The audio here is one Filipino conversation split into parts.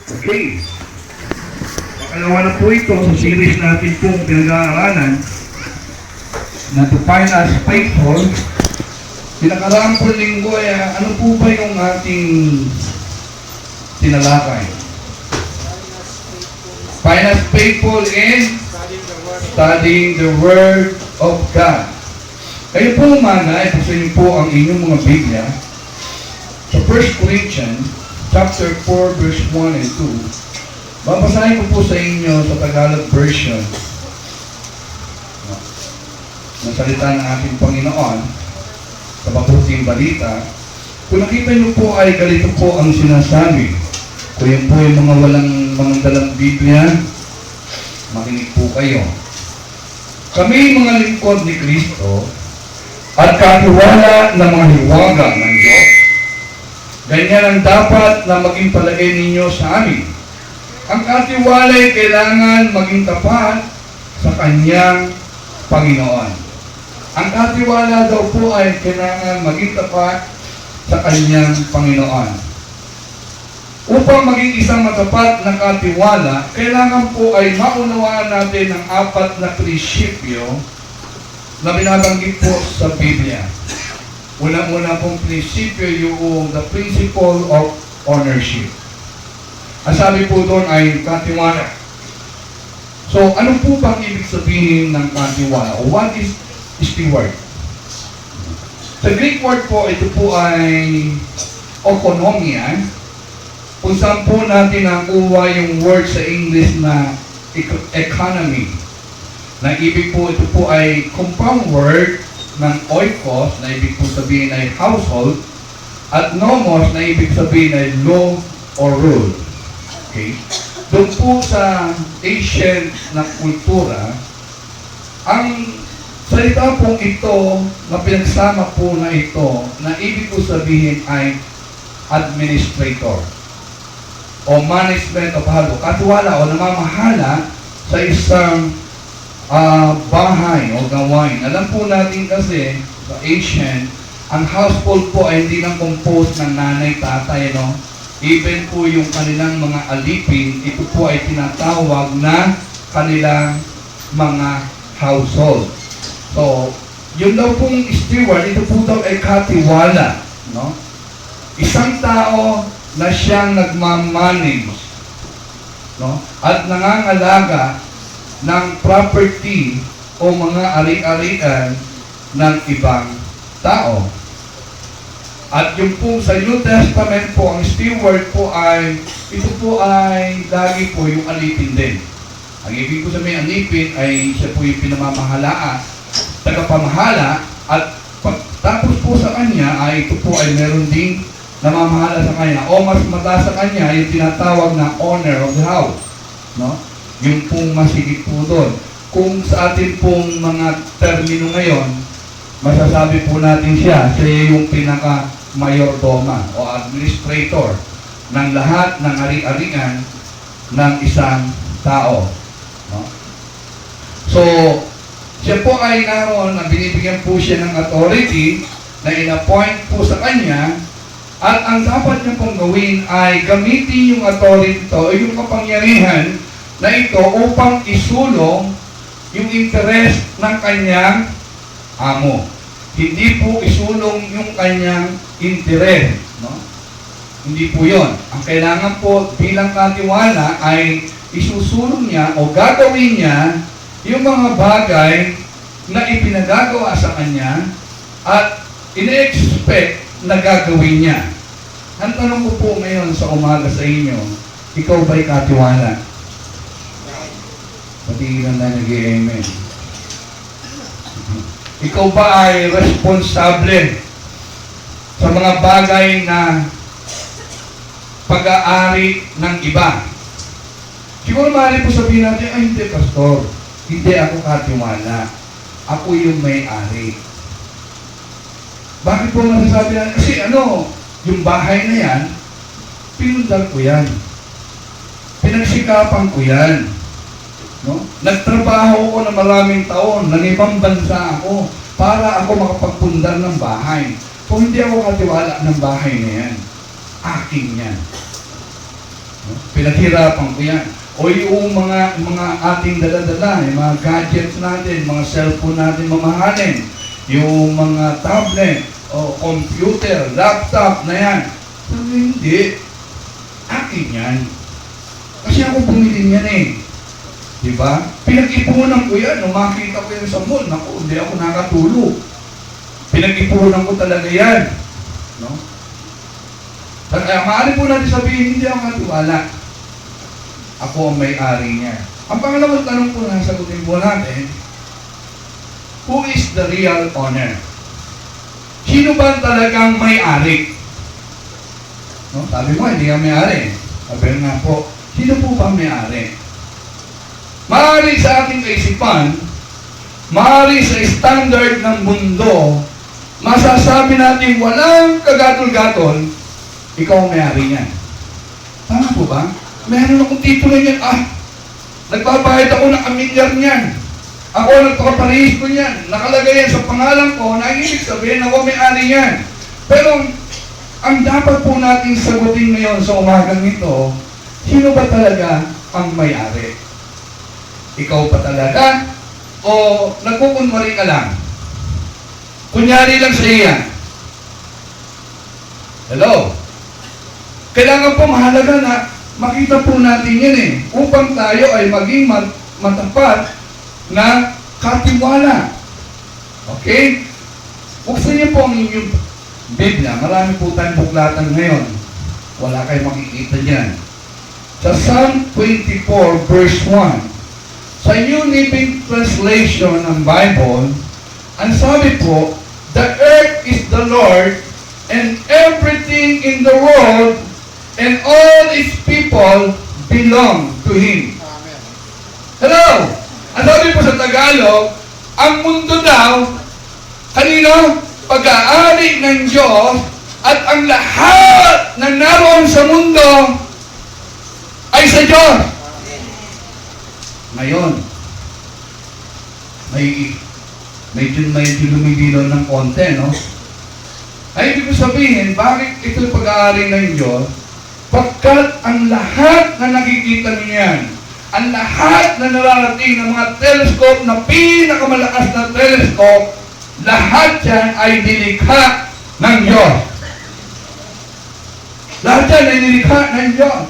Okay. Pakalawa na po ito sa series natin pong pinag-aaralan na To Find Us Faithful. Pinakaraang po linggo ay ano po ba yung ating tinalakay? Find us faithful in studying the Word of God. Kayo po umaga, ipagsayin po ang inyong mga Biblia sa 1 Corinthians chapter 4 verse 1 and 2. Babasahin ko po sa inyo sa Tagalog version ng salita ng ating Panginoon sa mabuting balita. Kung nakita niyo po ay ganito po ang sinasabi. Kung yan po yung mga dalang Biblia, makinig po kayo. Kami mga lingkod ni Kristo at katiwala ng mga hiwaga ng Diyos, ganyan ang dapat na maging palagay ninyo sa amin. Ang katiwala ay kailangan maging tapat sa Kanyang Panginoon. Ang katiwala daw po ay kailangan maging tapat sa Kanyang Panginoon. Upang maging isang matapat na katiwala, kailangan po ay maunawaan natin ang apat na prinsipyo na binabanggit po sa Biblia. Una-una pong prinsipyo yung the principle of ownership. Ang sabi po doon ay katiwala. So, ano po bang ibig sabihin ng katiwala? What is steward? Sa Greek word po, ito po ay oikonomia. Kung saan po natin nakuha yung word sa English na economy. Na ibig po, ito po ay compound word ng oikos, na ibig po sabihin ay household, at nomos, na ibig sabihin ay law or rule. Okay? Doon po sa ancient na kultura, ang salita pong ito, na pinagsama po na ito, na ibig po sabihin ay administrator o management of halo, katiwala o namamahala sa isang bahay o gawain. Alam po natin kasi sa Asian, ang household po ay hindi lang composed ng nanay, tatay, no? Even po yung kanilang mga alipin, ito po ay tinatawag na kanilang mga household. So, yun daw pong steward, ito po daw ay katiwala, no? Isang tao na siyang nagmamanage, no? At nangangalaga ng property o mga ari-arian ng ibang tao. At yung po sa New Testament po, ang steward po ay, ito po ay lagi po yung alipin din. Ang ibig ko sabihin, alipin ay siya po yung pinamamahalaan, tagapamahala, at tapos po sa kanya ay ito po ay meron ding namamahala sa kanya, o mas mataas sa kanya, yung tinatawag na owner of the house. No? Yung pong masigit po doon. Kung sa atin pong mga termino ngayon, masasabi po natin siya yung pinaka-mayordoma o administrator ng lahat ng ari-arian ng isang tao. No? So, siya po ay naroon na binibigyan po siya ng authority na in-appoint po sa kanya. At ang dapat niya pong gawin ay gamitin yung authority ito, yung kapangyarihan na ito upang isulong yung interest ng kanyang amo. Hindi po isulong yung kanyang interest. No? Hindi po yon. Ang kailangan po bilang katiwala ay isusulong niya o gagawin niya yung mga bagay na ipinagagawa sa kanya at ine-expect na gagawin niya. Ang tanong ko po ngayon sa umaga sa inyo, ikaw ba'y katiwala? Pati lang na nag-i-amen. Ikaw ba ay responsable sa mga bagay na pag-aari ng iba? Siguro maaari po sabihin natin, ay hindi, pastor. Hindi ako katiwala. Ako yung may-ari. Bakit po masasabi na? Kasi yung bahay na yan, pinundar ko yan. Pinagsikapan ko yan. No? Nagtrabaho ko na maraming taon, ng ibang bansa ako, para ako makapagpundar ng bahay. Kung hindi ako katiwala ng bahay na yan, akin yan. Pinaghirapan ko yan. O yung mga ating dala-dala, yung mga gadgets natin, mga cellphone natin mamahalin, yung mga tablet, o computer, laptop na yan. Sabi, hindi. Akin yan. Kasi ako bumili niyan eh. Diba? Pinag-ipunan ko yan. Nung makita ko yan sa mall, naku, hindi ako nakatulog. Pinag-ipunan ko talaga yan. No? Kaya maaari po natin sabihin, hindi ako katiwala. Ako ang may-ari niya. Ang pangalawang tanong po na sagutin po natin, who is the real owner? Sino ba talagang may-ari? No? Sabi mo, hindi ka may-ari. Sabi nga po, sino po ba may-ari? Maaari sa ating kaisipan, maaari sa standard ng mundo, masasabi natin walang kagatol-gatol, ikaw ang may-ari niyan. Tama po ba? Meron akong titulo niyan. Nagbabayad ako ng amilyar niyan. Ako nagpaparehis ko niyan. Nakalagay yan sa pangalan ko na ibig sabihin ako may-ari niyan. Pero ang dapat po natin sagutin ngayon sa umagang ito, sino ba talaga ang may-ari? Ikaw pa talaga? O nagkukunwari ka lang? Kunyari lang sa iyan. Hello? Kailangan po mahalaga na makita po natin yan eh, upang tayo ay maging matapat na katiwala. Okay? Buksan niyo po ang inyong Biblia. Marami po tayong buklatan ngayon. Wala kayong makikita dyan. Sa Psalm 24 verse 1, sa New Living Translation ng Bible, ang sabi po, the earth is the Lord and everything in the world and all its people belong to Him. Amen. Hello! Ang sabi po sa Tagalog, ang mundo daw, kanino? Pag-aari ng Diyos at ang lahat na naroon sa mundo ay sa Diyos. Ngayon, medyo lumidilaw ng konti, no? Ay, ibig ko sabihin, bakit ito pag-aari ng Diyos? Pagkat ang lahat na nakikita niyo yan, ang lahat na nararating ng mga telescope na pinakamalakas na telescope, lahat yan ay nilikha ng Diyos. Lahat yan ay nilikha ng Diyos.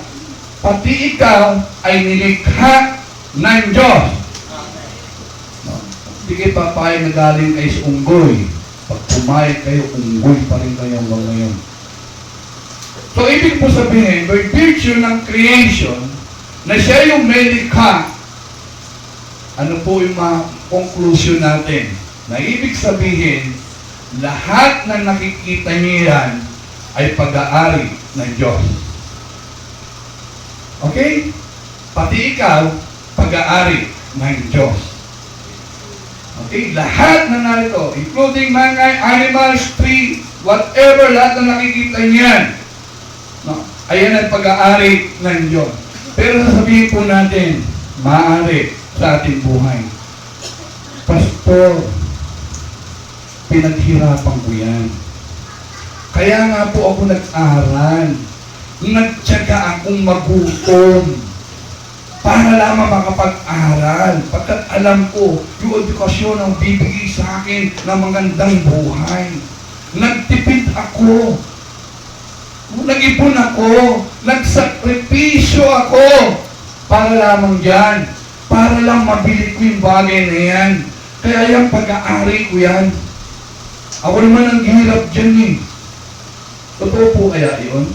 Pati ikaw ay nilikha ng Diyos. Hindi kayo papayag na galing kayo sa unggoy. Pag pumayag kayo, unggoy pa rin kayo hanggang ngayon. So, ibig po sabihin, by virtue ng creation, na siya yung may likha, ano po yung mga conclusion natin? Na ibig sabihin, lahat na nakikita niyo yan ay pag-aari ng Diyos. Okay? Pati ikaw, pag-aari ng Diyos. Okay? Lahat na narito, including mga animals, tree, whatever, lahat na nakikita niyan, no? Ayan ang pag-aari ng Diyos. Pero sasabihin po natin, maaari sa ating buhay. Pastor, pinaghirapan ko yan. Kaya nga po ako nag-aral. Nagtyaga akong magutom para lamang makapag-aral. Pagkat alam ko, yung edukasyon ang bibigay sa akin ng magandang buhay. Nagtipid ako. Nag-ipon ako. Nagsakripisyo ako. Para lamang yan. Para lang mabili ko yung bagay na yan. Kaya yung pag-aari ko yan. Ako naman ang hirap dyan eh. Totoo po kaya yun?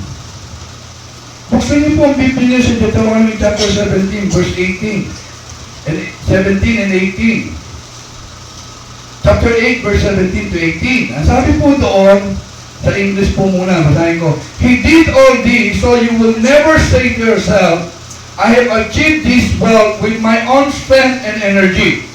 Buksan niyo po ang Biblia sa Deuteronomy chapter 17, verse 18. 17 and 18. Chapter 8, verse 17 to 18. Ang sabi po doon, sa English po muna, basahin ko. He did all this so you will never say to yourself, I have achieved this wealth with my own strength and energy.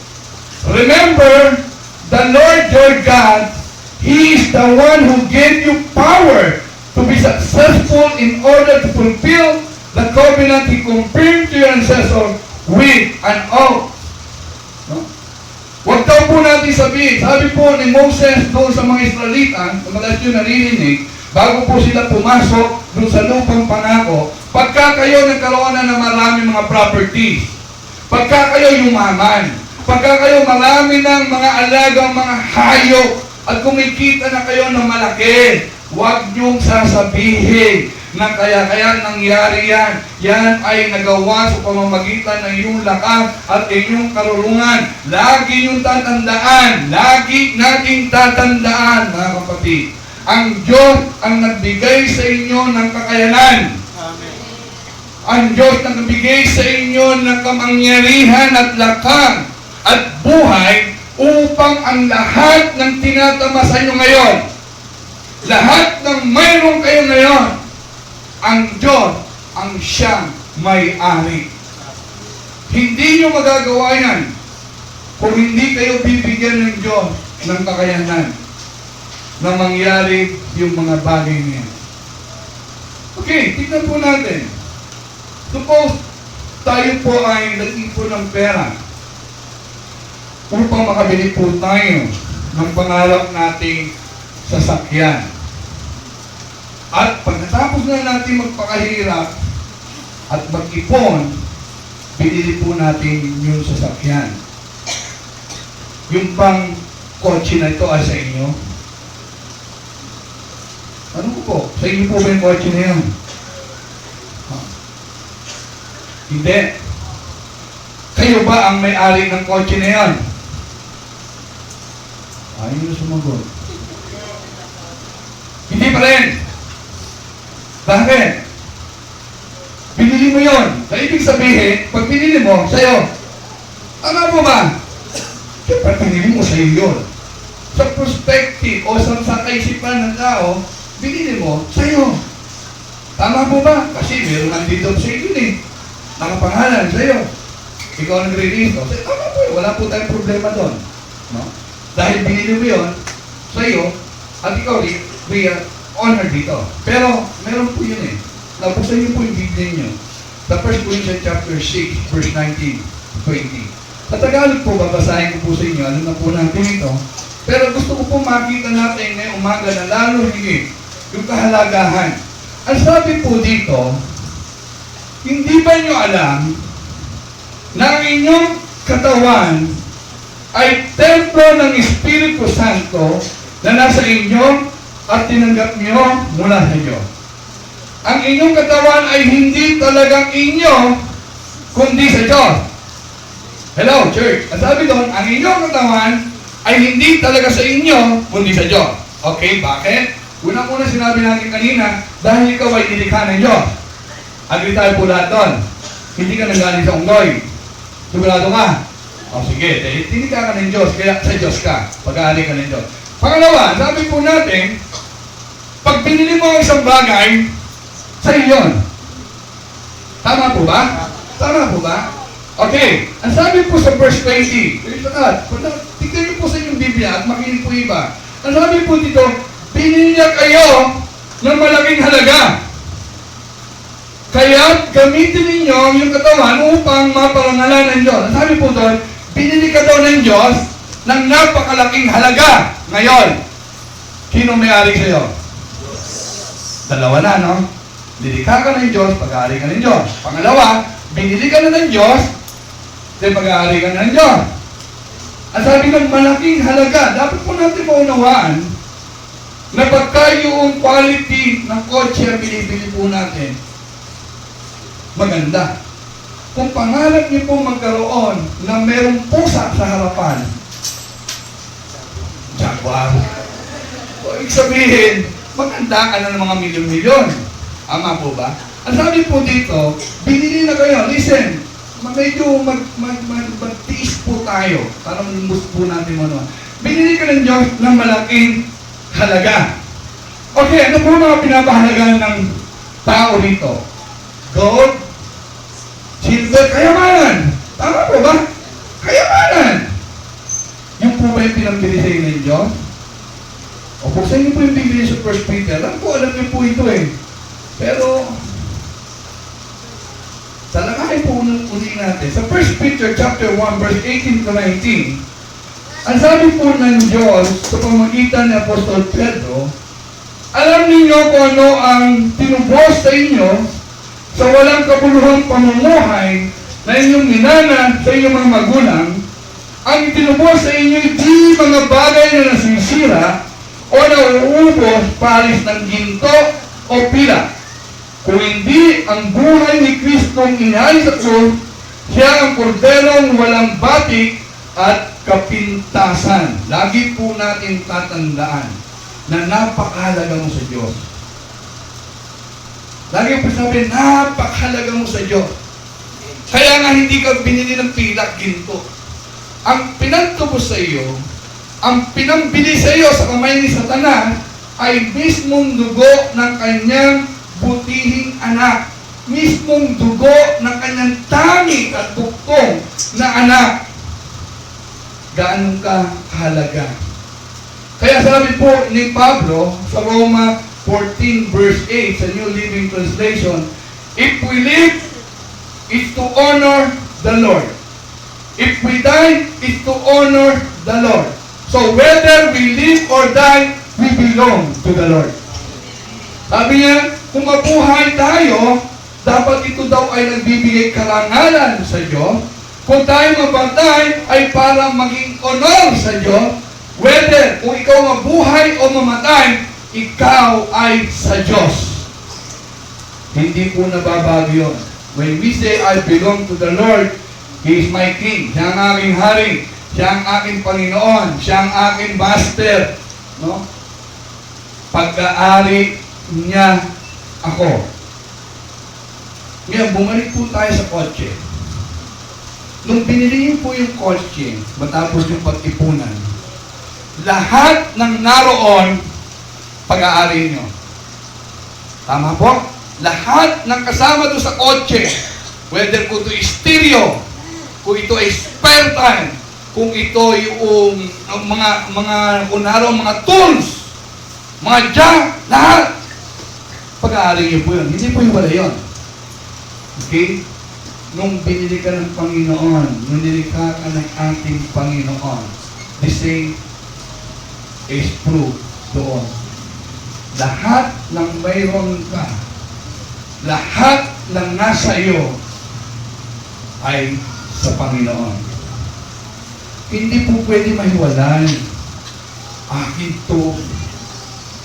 Remember, the Lord your God, He is the one who gave you power to be successful in order to fulfill the covenant He confirmed to your ancestors with an oath. No? Huwag daw po natin sabihin, sabi po ni Moses doon sa mga Israelita, na madalas yun naririnig, bago po sila pumasok doon sa lupang pangako, Pagka kayo nagkaroon na ng maraming mga properties, pagka kayo yumaman, pagka kayo marami ng mga alagang mga hayop, at kumikita na kayo ng malaki, huwag niyong sasabihin na kaya nangyari yan. Yan ay nagawa sa pamamagitan ng iyong lakas at inyong karunungan. Lagi niyong tatandaan, lagi nating tatandaan, mga kapatid, ang Diyos ang nagbigay sa inyo ng kakayanan. Amen. Ang Diyos ang nagbigay sa inyo ng kamangyarihan at lakas at buhay upang ang lahat ng tinatamasa nyo ngayon, lahat ng mayroon kayo ngayon, ang Diyos ang siyang may-ari. Hindi nyo magagawa yan kung hindi kayo bibigyan ng Diyos ng kakayanan na mangyari yung mga bagay niya. Okay, tignan po natin. Suppose tayo po ay nag-ipon ng pera upang makabili po tayo ng pangarap nating sasakyan. At pagkatapos na natin magpakahirap at mag-ipon, binili po natin yung sasakyan. Yung pang kotse na ito ay sa inyo? Ano po? Sa inyo po ba yung kotse na yun? Hindi. Kayo ba ang may-ari ng kotse na yun? Ayaw nyo sumagot. Hindi pa rin. Bakit? Binili mo yun. Sa ibig sabihin, pag binili mo, sa'yo. Tama po ba? Siyempre, binili mo sa'yo yun. Sa perspective o sa kaisipan ng tao, binili mo sa'yo. Tama po ba? Kasi meron nandito sa inyo eh. Nakapangalan sa'yo. Ikaw nag-release. Tama po, wala po tayong problema doon. No? Dahil binili mo yun sa'yo, at ikaw we are honored dito. Pero, meron po yun eh. Nabuksan niyo po yung Biblia niyo. Sa 1 Corinthians chapter 6, verse 19, 20. Sa Tagalog po, babasahin ko po sa inyo. Ano na po natin ito. Pero gusto ko po makita natin ngayong umaga na lalo higit yung kahalagahan. Ang sabi po dito, hindi ba niyo alam na ang inyong katawan ay templo ng Espiritu Santo na nasa inyo at tinanggap niyo mula sa Diyos? Ang inyong katawan ay hindi talagang inyo, kundi sa Diyos. Hello, church. Ang sabi doon, ang inyong katawan ay hindi talaga sa inyo, kundi sa Diyos. Okay, bakit? Unang-una sinabi natin kanina, dahil ikaw ay nilikha ng Diyos. Agree tayo po lahat doon. Hindi ka nanggaling sa unggoy. Sigurado ka? O sige, tinika ka ng Diyos, kaya sa Diyos ka. Pag-aali ka ng Diyos. Pangalawa, sabi po natin, pag binili mo ang isang bagay, sa'yo yun. Tama po ba? Tama po ba? Okay, ang sabi po sa verse 20, tignan niyo po sa inyong Biblia at makinig po iba. Ang sabi po dito, binili niya kayo ng malaking halaga. Kaya gamitin ninyo yung katawan upang maparangalan ng Diyos. Ang sabi po doon, binili ka daw ng Diyos ng napakalaking halaga. Ngayon, sino may-ari sa'yo? Dalawa na, no? Nilikha ka ng Diyos, pag-aari ka ng Diyos. Pangalawa, binili ka na ng Diyos, then pag-aari ka na ng Diyos. Ang sabi ng malaking halaga, dapat po natin maunawaan na pagka yung quality ng kotse ang binibili po natin, maganda. Kung pangarap niyo po magkaroon na merong pusa sa harapan, Jaguar. O, ibig sabihin, maganda ka na ng mga milyon-milyon. Ama po ba? Ang sabi po dito, binili na kayo. Listen, medyo magtiis po tayo para malumbos po natin ano. Binili ka ng Diyos ng malaking halaga. Okay, ano po mga pinapahalagaan ng tao dito? Gold, silver, kayamanan. Tama po ba? Kayamanan. Yung po ba yung pinambili sa inyo ng Diyos? O buksan niyo po yung Biblia sa 1 Peter. Alam niyo po ito eh. Pero, talakahin po ulit natin. Sa 1 Peter chapter 1, verse 18 to 19, ang sabi po ng Diyos sa pamagitan ni Apostol Pedro, alam ninyo kung ano ang tinubos sa inyo sa walang kabuluhang pamumuhay na inyong minana sa inyong mga magulang, ang itinubos sa inyo di mga bagay na nasisira o nauubos palis ng ginto o pila. Kung hindi ang buhay ni Kristong inihayag sa krus, siya ang korderong walang batik at kapintasan. Lagi po natin tatandaan na napakahalaga mo sa Diyos. Lagi po sabi, napakahalaga mo sa Diyos. Kaya nga hindi ka binili ng pilak ginto. Ang pinagtubos sa iyo, ang pinambili sa iyo sa kamay ni Satanas ay mismong dugo ng kanyang butihing anak. Mismong dugo ng kanyang tanging at buktong na anak. Gaano ka kahalaga? Kaya sabi po ni Pablo sa Roma 14 verse 8 sa New Living Translation, if we live, it's to honor the Lord. If we die, it's to honor the Lord. So whether we live or die, we belong to the Lord. Sabi niya, kung mabuhay tayo, dapat ito daw ay nagbibigay karangalan sa Diyos. Kung tayo mabatay, ay para maging honor sa Diyos. Whether kung ikaw mabuhay o mamatay, ikaw ay sa Diyos. Hindi po nababago yun. When we say, I belong to the Lord, He is my King. Siya ang aking hari. Siya ang aking Panginoon. Siya ang aking Master. No? Pag-aari niya ako. Ngayon, bumalik po tayo sa kotse. Nung binili niyo po yung kotse, matapos yung pag-ipunan, lahat ng naroon, pag-aari niyo. Tama po? Lahat ng kasama doon sa kotse, whether kung ito stereo, kung ito ay spare time, kung ito yung kung naroon mga tools, mga jack, lahat, pag-aari niyo po yun. Hindi po yung wala yun. Okay? Nung binili ka ng Panginoon, nung nilikha ka ng ating Panginoon, the same is true doon. Lahat ng mayroon ka, lahat ng nasa iyo ay sa Panginoon. Hindi po pwede mahiwalay. Akin to,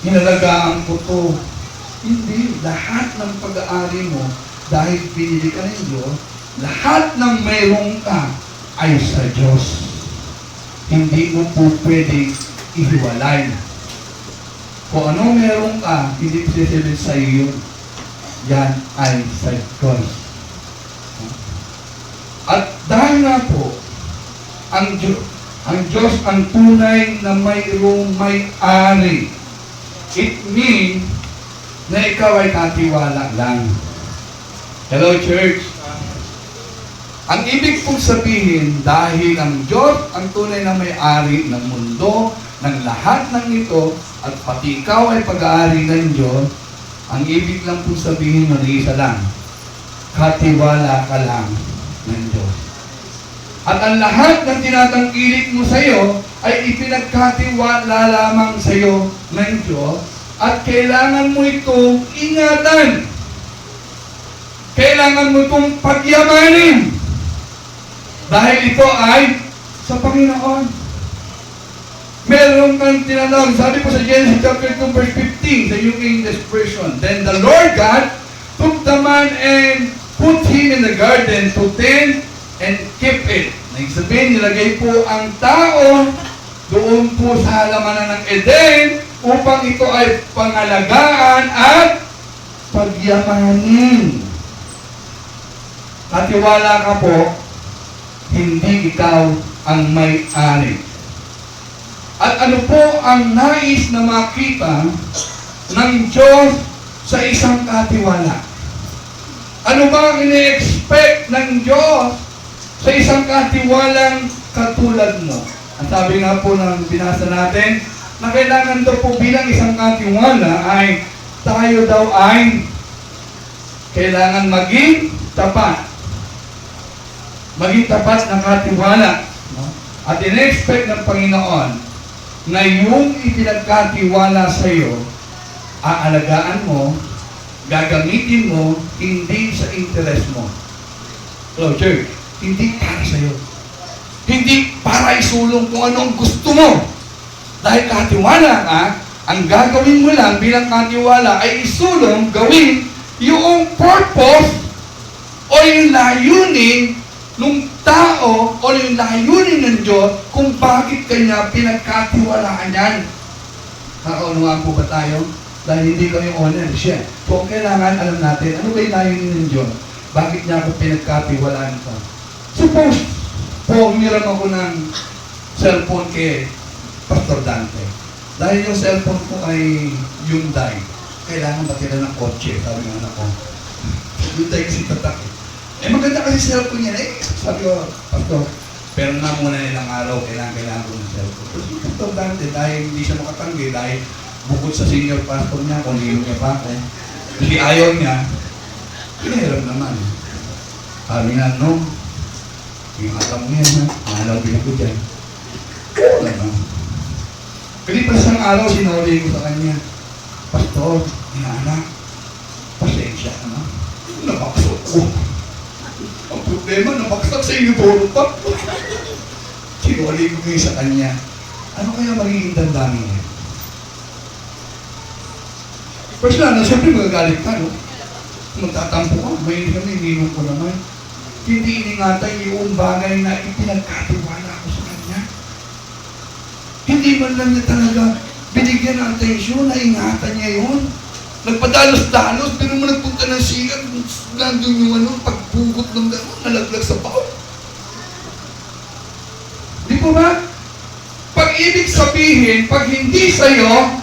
hinalagaan ko to. Hindi. Lahat ng pag-aari mo, dahil pinili ka ng Diyos, lahat ng mayroon ka ay sa Diyos. Hindi mo po pwede ihiwalay. Kung ano meron ka, hindi po sasabihin sa iyo, yan ay sa Diyos. At dahil nga po, ang Diyos ang tunay na mayroong may-ari. It means na ikaw ay katiwala lang. Hello, church. Ang ibig pong sabihin, dahil ang Diyos ang tunay na may-ari ng mundo, ng lahat ng ito, at pati ikaw ay pag-aari ng Diyos, ang ibig lang pong sabihin ng isa lang, katiwala ka lang ng Diyos. At ang lahat ng tinatangkilik mo sa iyo ay ipinagkatiwala lamang sa iyo ng Diyos, at kailangan mo itong ingatan. Kailangan mo itong pagyamanin. Dahil ito ay sa Panginoon. Meron kang tinanong, sabi po sa Genesis chapter 2 verse 15, sa New King James Version, then the Lord God took the man and put him in the garden to tend and keep it. Nagsabihin, nilagay po ang tao doon po sa halamanan ng Eden upang ito ay pangalagaan at pagyamanin. At tiwala ka po, hindi ikaw ang may-ari. At ano po ang nais na makita ng Diyos sa isang katiwala? Ano ba ang ine-expect ng Diyos sa isang katiwalang katulad mo? Ang sabi nga po ng binasa natin, na kailangan daw po bilang isang katiwala ay tayo daw ay kailangan maging tapat. Maging tapat ng katiwala. At in-expect ng Panginoon na yung ipinagkatiwala sa iyo, aalagaan mo, gagamitin mo hindi sa interest mo. Hello, church. Hindi para sa'yo. Hindi para isulong kung anong gusto mo. Dahil katiwala ka, ang gagawin mo lang bilang katiwala ay isulong, gawin yung purpose o yung layunin ng tao o yung layunin ng Diyos kung bakit kanya pinagkatiwalaan yan. Nakaunawaan po ba tayo? Dahil hindi kami honor siya. Kung kailangan alam natin, ano ba yung layunin ng Diyos? Bakit niya ako pinagkatiwalaan ito? Suppose po, umiram ako ng cellphone kay Pastor Dante. Dahil yung cellphone ko ay Hyundai. Kailangan ba tila ng kotse? Sabi ng anak ko. Hyundai kasi tatak eh. Maganda kasi cellphone niya eh. Sabi ko, Pastor, pero na muna nilang araw, kailangan ko ng cellphone. Pero si Pastor Dante, dahil hindi siya makatanggi, dahil bukod sa senior pastor niya, kung hindi niya pa ako, hindi ayaw niya, pinahiram naman. Sabi nga, no, yung alam mo yan, mahalaw din ako dyan. Oo naman. Kalipas ng araw, sinuli ko sa kanya, Pastor, anak, pasensya ka na. Nabaksak ko. Ang problema, nabaksak sa inyo puro pa. Sinuli ko kayo sa kanya. Ano kaya magiging damdamin niya? Personal, siyempre magagalit ka, no? Magtatampo ka, may kami, ninong ko naman. Hindi iningatan yung bagay na ipinagkatiwala ko sa kanya. Hindi man lang niya talaga binigyan ng atensyon, na ingatan niya yun. Nagpadalos-dalos, pero mo nagpunta ng sigat, nandun yung pagbugot ng gano'n, nalaglag sa pao. Di po ba? Pag ibig sabihin, pag hindi sa'yo,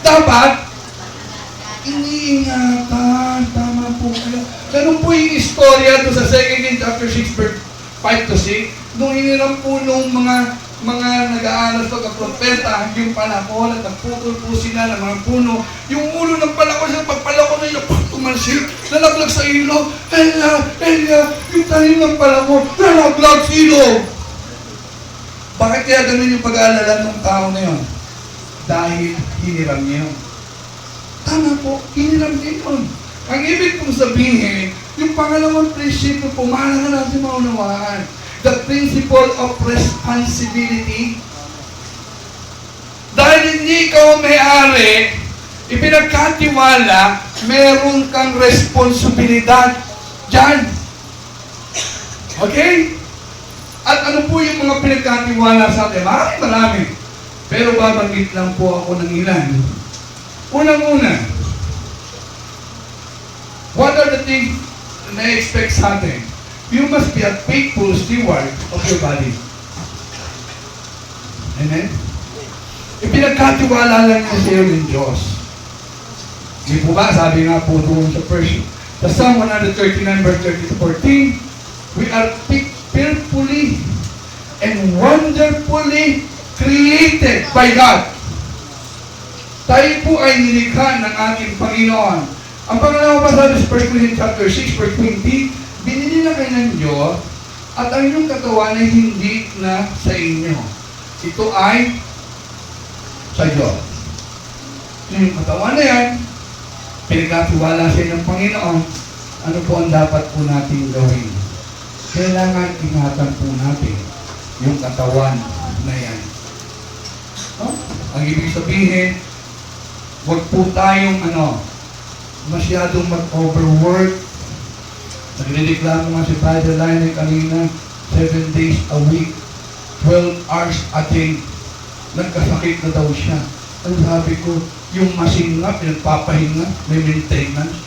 dapat iniingatan. Tama po kayo. Ganun po yung istorya doon sa 2 Kings chapter 6, verse 5 to 6. Nung iniram po nung mga nag-aaral pagka-propeta, yung panahon at nagputol po sila ng mga puno. Yung ulo ng palakon sa pagpalakon na yung tumalsik, nalaglag sa ilog. Elia, yung tanim ng palakon, nalaglag sa ilog. Bakit kaya ganun yung pag-aalala ng tao na yun? Dahil hiniram niya yun. Tama po, hiniram niya yun. Ang ibig kong sabihin, yung pangalawang prinsipyo po, mahalaga natin maunawaan. The principle of responsibility. Dahil hindi ikaw may-ari, ipinagkatiwala, meron kang responsibilidad dyan. Okay? At ano po yung mga pinagkatiwala sa atin? Marami. Pero babanggit lang po ako ng ilan. Unang-una, what are the things na expect sa atin? You must be a faithful steward of your body. Amen? Ipinagkatiwala lang niya sa iyo ng Diyos. Di po ba? Sabi nga po doon sa Psalm 139 verse 30-14, we are fearfully and wonderfully created by God. Tayo po ay nilikha ng ating Panginoon. Ang pangalawa pa sa 1 Corinthians chapter 6 verse 20, binili na kayo ng Diyos at ang inyong katawan ay hindi na sa inyo. Ito ay sa Diyos. Yung katawan na yan, pinagkatiwala sa ng Panginoon, ano po ang dapat po natin gawin? Kailangan ingatan po natin yung katawan na yan. No? Ang ibig sabihin, huwag po tayong masyadong mag-overwork. Nagreklamo nga si Brother Lionel kanina, 7 days a week, 12 hours a day. Nagkasakit na daw siya. Ang sabi ko, yung machine nga, pinagpapahinga, may maintenance.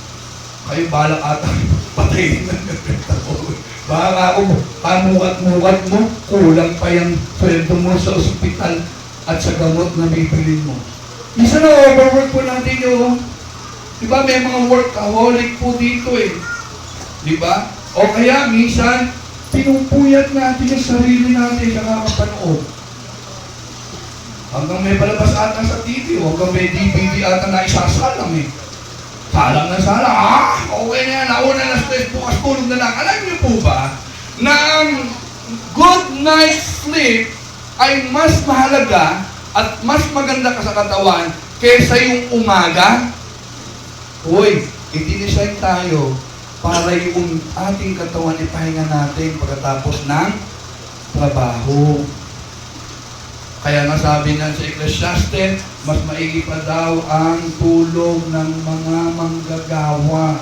Kayo balak ata, patayin na. Baka ako, pamukat-mukat mo, kulang pa yung sweldo mo sa ospital at sa gamot na bibilin mo. Isa na overwork po natin yun. Diba may mga workaholic po dito eh. Diba? O kaya minsan, pinupuyat natin yung sarili natin sa kakapanood. Hanggang may palabas ata sa TV, o hanggang may DVD ata na isasalang eh. Salang na salang, okay na yan, nauna na stress, bukas tulog na lang. Alam niyo po ba, na ang good night's sleep ay mas mahalaga at mas maganda ka sa katawan kaysa yung umaga? Uy, i-design tayo para yung ating katawan ipahinga natin pagkatapos ng trabaho. Kaya nga sabi nga sa Ecclesiastes, mas maigi pa daw ang tulog ng mga manggagawa.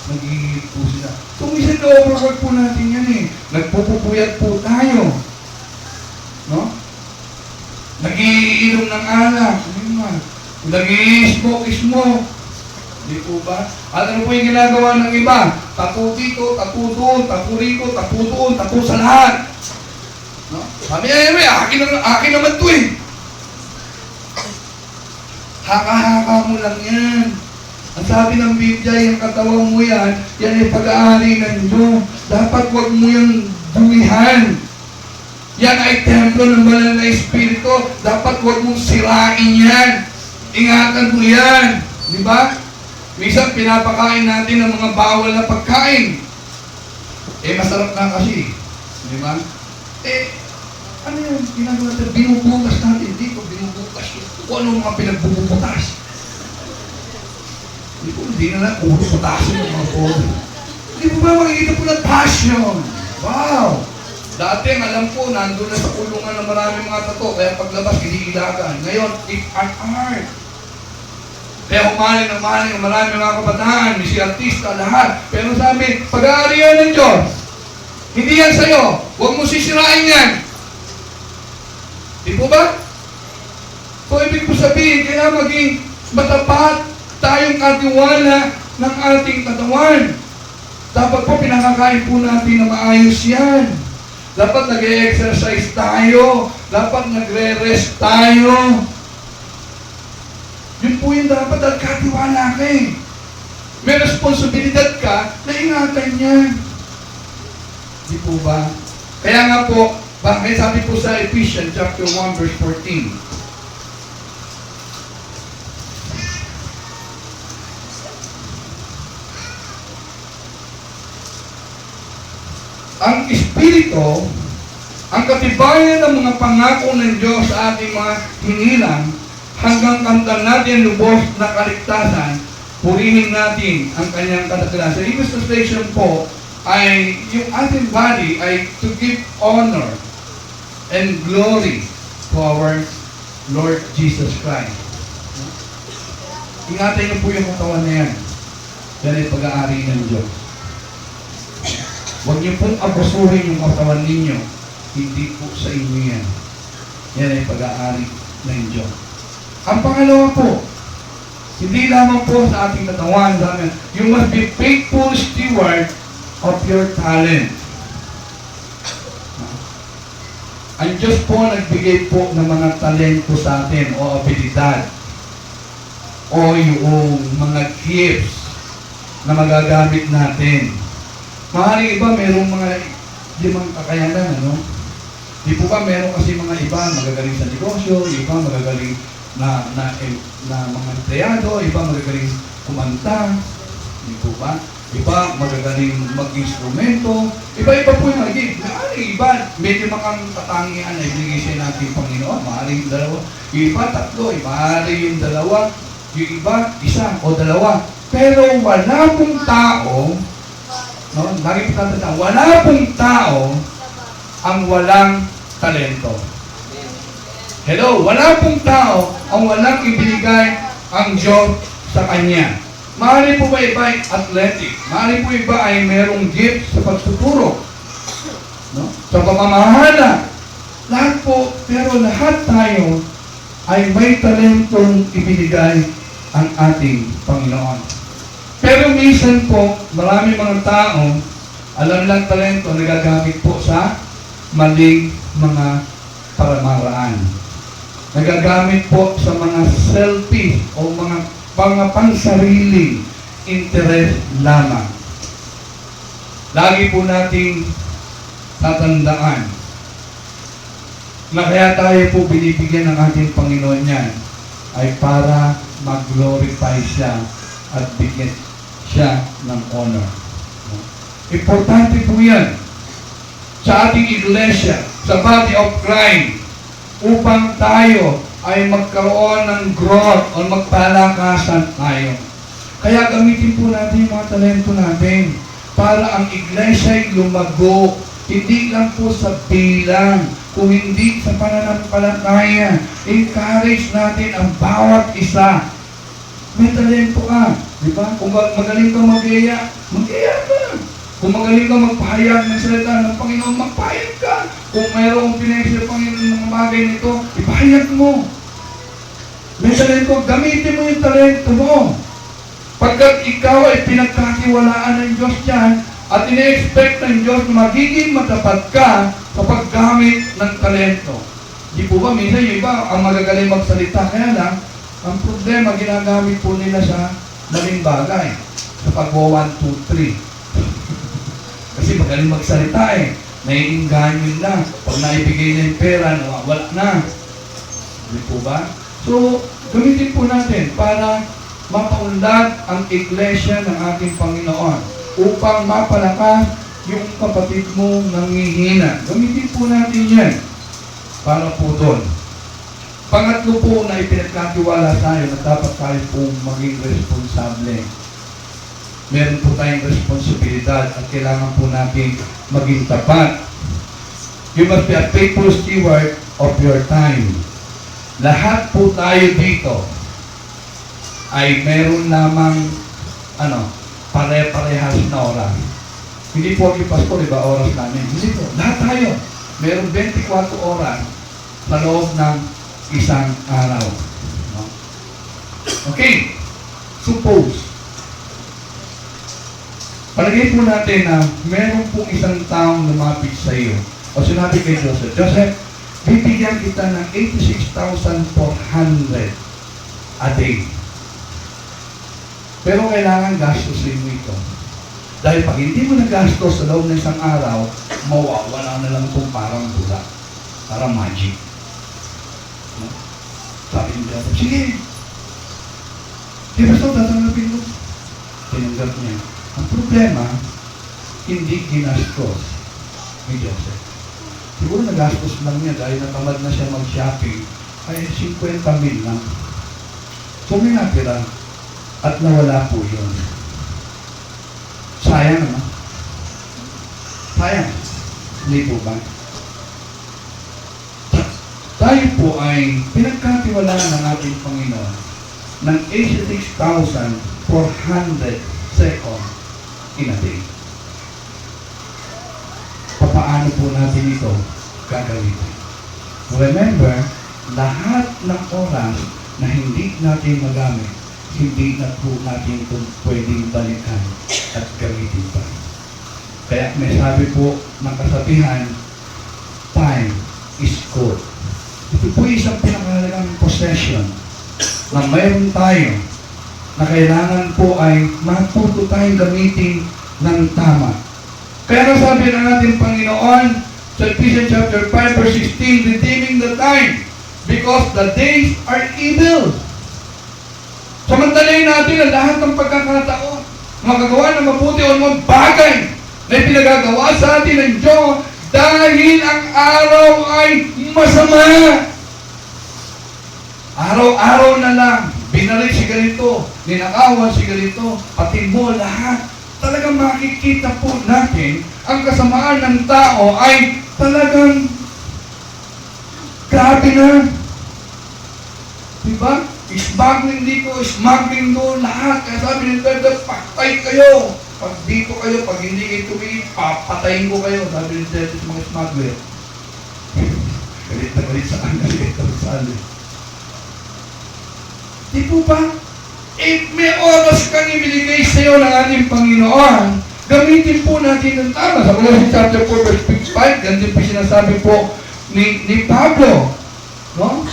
Nagigilid po sila. So, minsan na-overwork po natin yan eh. Nagpupupuyat po tayo. No? Nagiinom ng alak. Nag-i-smoke. Di po ba? At ano po yung ginagawa ng iba? Tapo dito, tapo doon, tapo rito, tapo doon, tapo sa lahat. No? Sabi niya, akin naman to eh. Haka-haka mo lang yan. Ang sabi ng Biblia, yung katawan mo yan ay pag-aari ng Diyos. Dapat wag mo yung dumihan. Yan ay templo ng banal na Espiritu. Dapat wag mong sirain yan. Ingatan mo yan. Di ba? Minsan pinapakain natin ng mga bawal na pagkain. Masarap na kasi. Di ba? Ano yan? Ginagawa natin? Binubutas natin. Dito, binubutas yun. Kung ano mga pinagbubutas. Hindi na lang ulo putasin ng mga polo. Hindi mo ba makikita po ng passion? Wow! Dati, alam ko, nandun na sa kulungan ng maraming mga tato, kaya paglabas, hinihilagan. Ngayon, it's an art. Kaya umaling ng maraming mga kabataan, may si artista, lahat. Pero sabi, pag-aari yan ng Diyos. Hindi yan sa'yo. Huwag mo sisirain yan. Di po ba? So, ibig po sabihin, kailangan maging matapat tayong katiwala ng ating katawan. Dapat po pinakakain po natin na maayos yan. Dapat nag-exercise tayo. Dapat nagre-rest tayo. Yun po yung dapat at katiwala ka eh. May responsibilidad ka na ingatan yan. Di po ba? Kaya nga po, bakit sabi po sa Ephesians chapter 1 verse 14, ang Espiritu, ang katibayan ng mga pangako ng Diyos sa ating mga hinilang, hanggang kamtan natin lubos na kaligtasan, purihin natin ang kanyang katagalan. Sa English translation po, ay yung ating body ay to give honor and glory to our Lord Jesus Christ. Ingatan niyo po yung katawan na yan. Yan ay pag-aari ng Diyos. Huwag niyo pong abusuhin yung katawan ninyo. Hindi po sa inyo yan. Yan ay pag-aari ng Diyos. Ang pangalawa po, hindi lamang po sa ating katawan, you must be faithful steward of your talent. Ang Diyos po nagbigay po ng mga talento sa atin o abilidad o yung mga gifts na magagamit natin. Maaaring iba, mayroong mga limang kakayanan, ano? Di po ba, meron kasi mga iba magagaling sa negosyo, iba magagaling na mga empleyado, iba magagaling kumanta, di po ba? Iba magagaling mag-instrumento, iba-iba po yung naging. Maaaring iba, medyo makang katangian na ibigay siya natin Panginoon, maaaring yung dalawa, iba tatlo, maaaring yung dalawa, yung iba, isa o dalawa. Pero wala pong tao, no? Lagi po tatandaan, wala pong tao ang walang talento. Hello, wala pong tao ang walang ibinigay ang Diyos sa kanya. Maaari po ba iba ay athletic? Maaari po iba ay merong gift sa pagtuturo, no? Sa pamamahala. Lahat po, pero lahat tayo ay may talentong ibinigay ang ating Panginoon. Pero minsan po, marami mga tao, alam lang talento, nagagamit po sa maling mga pamamaraan. Nagagamit po sa mga selfish o mga pansariling interest lamang. Lagi po nating tatandaan na kaya tayo po binibigyan ng ating Panginoon yan ay para mag-glorify siya at bigyan siya ng honor. Importante po yan sa ating iglesia, sa body of Christ, upang tayo ay magkaroon ng growth o magpalakasan tayo. Kaya gamitin po natin yung mga talento natin para ang iglesya lumago. Hindi lang po sa bilang, kung hindi sa pananampalataya. Encourage natin ang bawat isa. May talento ka. Di ba? Kung magaling kang mag-iya ka. Kung magaling kang magpahayag ng salita ng Panginoon, magpahayag ka. Kung mayroong pinag-isip ng Panginoon ng mga bagay nito, ipahayag mo. May talento, gamitin mo yung talento mo. Pagkat ikaw ay pinagkatiwalaan ng Diyos yan, at ine-expect ng Diyos na magiging matapat ka sa paggamit ng talento. Di po ba, minsan yung iba ang magagaling magsalita, kaya lang, ang problema, ginagamit po nila sa maling bagay. Sa pag-1, 2, 3. Kasi magaling magsalita eh. Naiinganyo na. Pag naibigay na yung pera, nawawala na. Di po ba? So, gamitin po natin para mapaunlad ang iglesia ng ating Panginoon upang mapalakas yung kapatid mo nanghihina. Gamitin po natin yan para po doon. Pangatlo po na ipinagkatiwala tayo na dapat tayo po maging responsable. Meron po tayong responsibilidad at kailangan po natin maging tapat. You must be a faithful steward of your time. Lahat po tayo dito ay meron lamang pare-parehas na oras. Hindi po ang pastor, iba oras namin. Hindi po. Lahat tayo. Meron 24 oras sa loob ng isang araw. No? Okay. Suppose. Palagay po natin na meron pong isang taong lumapit sa iyo. O sinabi kay Joseph, Joseph, bibigyan kita ng 86,400 a day. Pero kailangan gastusin mo ito. Dahil pag hindi mo nagastos sa loob ng isang araw, mawawala na lang itong parang bula. Parang magic. No? Sabi ni Joseph, sige. Di ba ito, tatanggapin mo? Tinanggap niya. Ang problema, hindi ginastos ni Joseph. Siguro nagastos lang niya dahil natamad na siya mag-shopping, ay 50 mil lang. So may natira. At nawala po yun. Sayang naman. Sayang. Hindi po ba? Tayo po ay pinagkatiwalaan ng ating Panginoon ng 86,400 seconds in a day. Paano po natin ito gagawin? Remember, lahat ng oras na hindi natin magamit, hindi na po natin ito pwedeng balikan at gamitin pa. Kaya may sabi po ng kasabihan, time is gold. Ito po isang pinakahalagang possession na mayroon tayo na kailangan po ay matuto tayong gamitin ng tama. Kaya nasabi na natin Panginoon sa Ephesians chapter 5 verse 16, redeeming the time because the days are evil. Samantalayin natin ang lahat ng pagkakataon, magagawa ng mabuti o mga bagay na pinagagawa sa atin ng Diyos dahil ang araw ay masama. Araw-araw na lang, binalik si ganito, ninakawan si ganito, pati mo lahat. Talagang makikita po natin ang kasamaan ng tao ay talagang grabe na. Diba? Smuggling dito, smuggling doon, lahat. Kaya sabi ng Lord, patay kayo. Pag dito kayo, pag hindi kayo tumingin, papatayin ko kayo. Sabi ng Lord sa mga smuggler. Galit na galit sa kanya, galit na sa amin. Di po ba? May oras kang ibinigay sa iyo ng ating Panginoon. Gamitin po natin ng tama. Sa Colossians chapter 4 verse 5, ganyan po sinasabi po ni Pablo. No?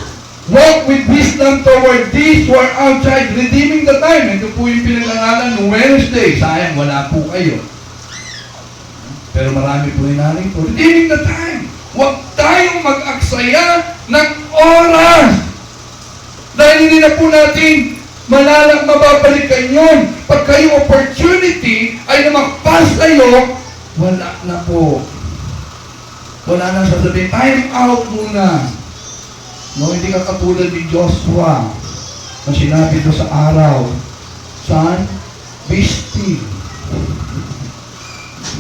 Walk with wisdom toward these who are outside, redeeming the time. Ito po yung pinag-aralan ng Wednesday. Sayang, wala po kayo. Pero marami po hinaling po. Redeeming the time. Huwag tayong mag-aksaya ng oras. Dahil hindi na po natin mababalikan yun. Pag kayo opportunity ay namakpas sa'yo, wala na po. Wala na sasabihin, time out muna. No, hindi ka katulad ni Joshua na sinabi doon sa araw, Son, Be still.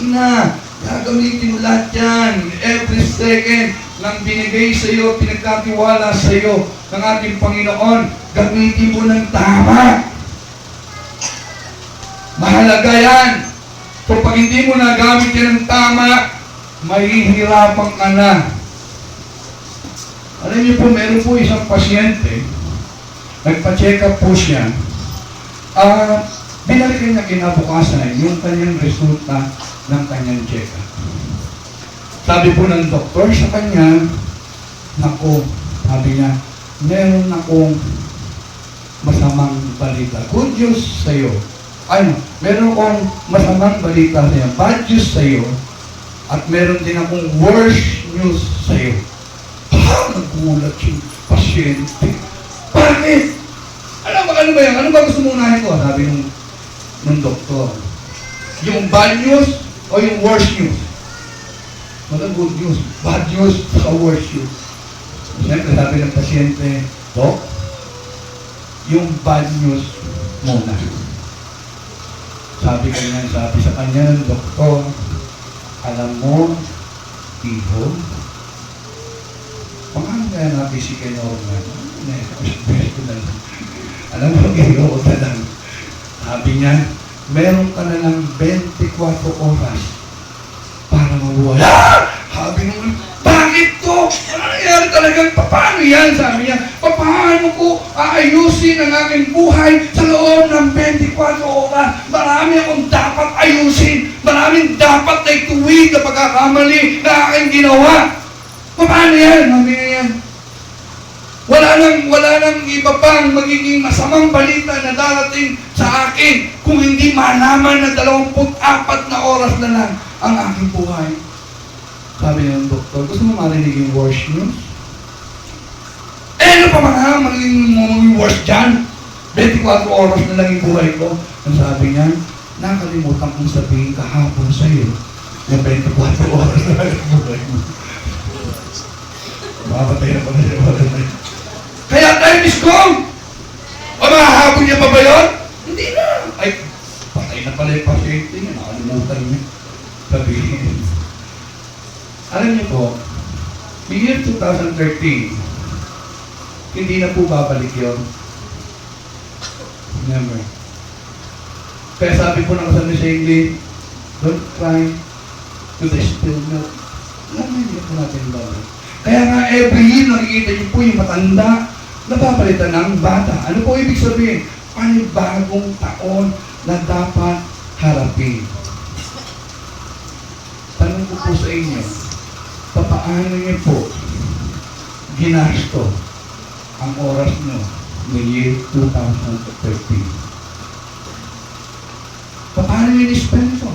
Ina, gagamitin mo lahat yan. Every second ng binigay sa iyo, pinagkatiwala sa iyo ng ating Panginoon, gamitin mo ng tama. Mahalaga yan. Kung pag hindi mo nagamit yan ng tama, mahihirapan ka na. Alam niyo po, meron po isang pasyente, nagpa-check up po siya, binalikan niya kinabukasan yung kanyang resulta ng kanyang check-up. Sabi po ng doktor sa kanya, naku, sabi niya, meron akong masamang balita. Good news sa'yo. Meron akong masamang balita sa'yo. Bad news sa'yo. At meron din akong worse news sa'yo. Nagulat yung pasyente. Bakit? Ano ba yan? Ano ba gusto mong unahin ko? Sabi ng doktor. Yung bad news o yung worse news? Walang good news. Bad news sa worse news. Siyempre, sabi ng pasyente, Dok, yung bad news muna. Sabi sa kanya ng doktor, alam mo, iho, paano kaya natin si Norman? Alam mo, iho ko na lang. Sabi niya, meron ka na lang 24 oras para mawala. Sabi nung, bakit to? Ano nangyari talagang? Paano yan? Sabi niya, paano ko aayusin ang aking buhay sa loob ng 24 oras? Marami akong dapat ayusin. Maraming dapat na ituwid na pagkakamali na aking ginawa. Paano yan? Sabi niya yan. Wala nang iba pang magiging masamang balita na darating sa akin kung hindi malaman na 24 na oras na lang ang aking buhay. Sabi ng doktor, gusto mo marinig yung worst news? Ano pa magiging worst dyan? 24 oras na lang yung buhay ko. Ang sabi niya, nakalimutan kong sabihin kahapon sa'yo na 24 oras na lang yung buhay mo. Mapatay na pala siya. Kaya time is gone! O mahahabol niya pa ba yun? Hindi na. Ay, patay na pala yung pasyente niya. Nakalimutan niya. Sabihin. Alam niyo po, the year 2013, hindi na po babalik yun. Never. Kaya sabi po ng kasama sa English, don't cry to the spilled milk. Alam niyo, hindi po natin babalik. Kaya nga every year, nakikita niyo po yung matanda, napapalitan ng bata. Ano po ibig sabihin? Panibagong taon na dapat harapin. Tanong ko po sa inyo, papaano niyo po ginasto ang oras nyo ng year 2013? Paano niyo ni-spend ito?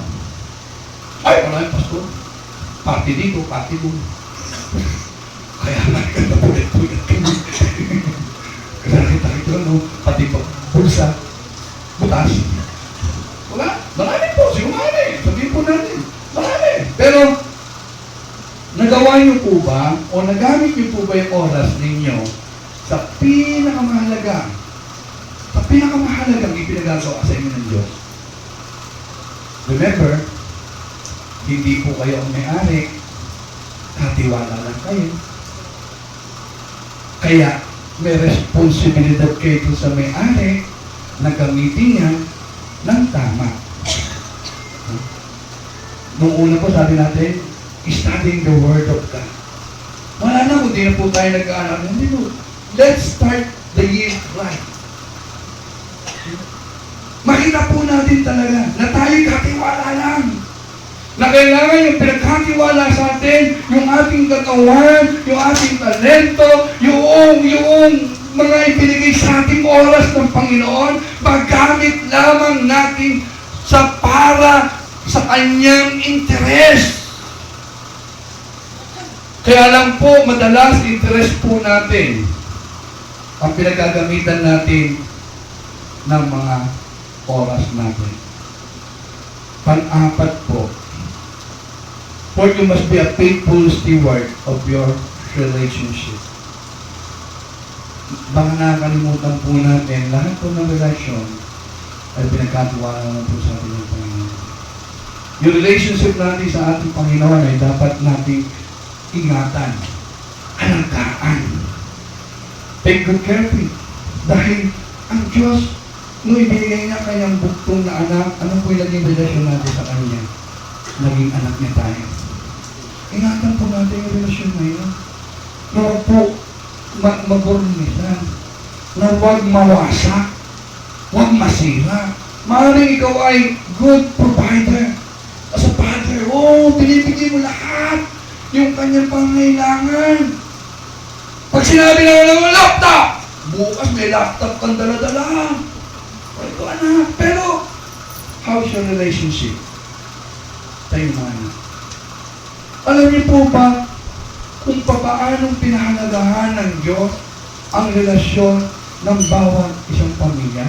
Ay, wala yung pastor. Party dito, party doon. Kaya nakikita po kami. Kaya nakita ito, no? Pati pa, bulsa, butas. Wala? Marami po, sigumari. Sabihin po natin. Marami. Pero, nagawa niyo po ba, o nagamit niyo po ba yung oras ninyo sa pinakamahalaga? Sa pinakamahalagang ipinagagawa sa inyo ng Diyos? Remember, hindi po kayo ang may-ari. Katiwala lang kayo. Kaya, may responsibilidad kayo sa may-ari na gamitin niya ng tama. Nung una po sabi natin, studying the Word of God. Wala na, kung di na po tayo nag-aaral. Hindi po. Let's start the year right. Makita po natin talaga na tayo'y katiwala lang. Na kailangan yung pinagkatiwala sa atin, yung ating katawan, yung ating talento, yung mga ibinigay sa ating oras ng Panginoon, magamit lamang natin sa para sa Kanyang interes. Kaya lang po, madalas interes po natin ang pinagagamitan natin ng mga oras natin. Pang-apat po, for you must be a faithful steward of your relationship. Baka nakakalimutan po natin, lahat po ng relasyon ay pinagkatiwala naman po sa atin ng Panginoon. Yung relationship natin sa ating Panginoon ay dapat nating ingatan, alagaan. Take good care of it. Dahil ang Diyos, nung ibinigay niya kanyang buktong na anak, ano po yung naging relasyon natin sa Kanya? Naging anak niya tayo. Ingatan po natin yung relasyon na yun. Na huwag po magurnisan. Na huwag mawasak. Huwag masira. Maaaring ikaw ay good provider. As a father, binibigay mo lahat yung kanyang pangailangan. Pag sinabi na ng laptop, bukas may laptop kang dala-dala. Ito anak. Pero, how's your relationship? Tayo mga anak. Alam niyo po ba kung papaanong pinahalagahan ng Diyos ang relasyon ng bawat isang pamilya?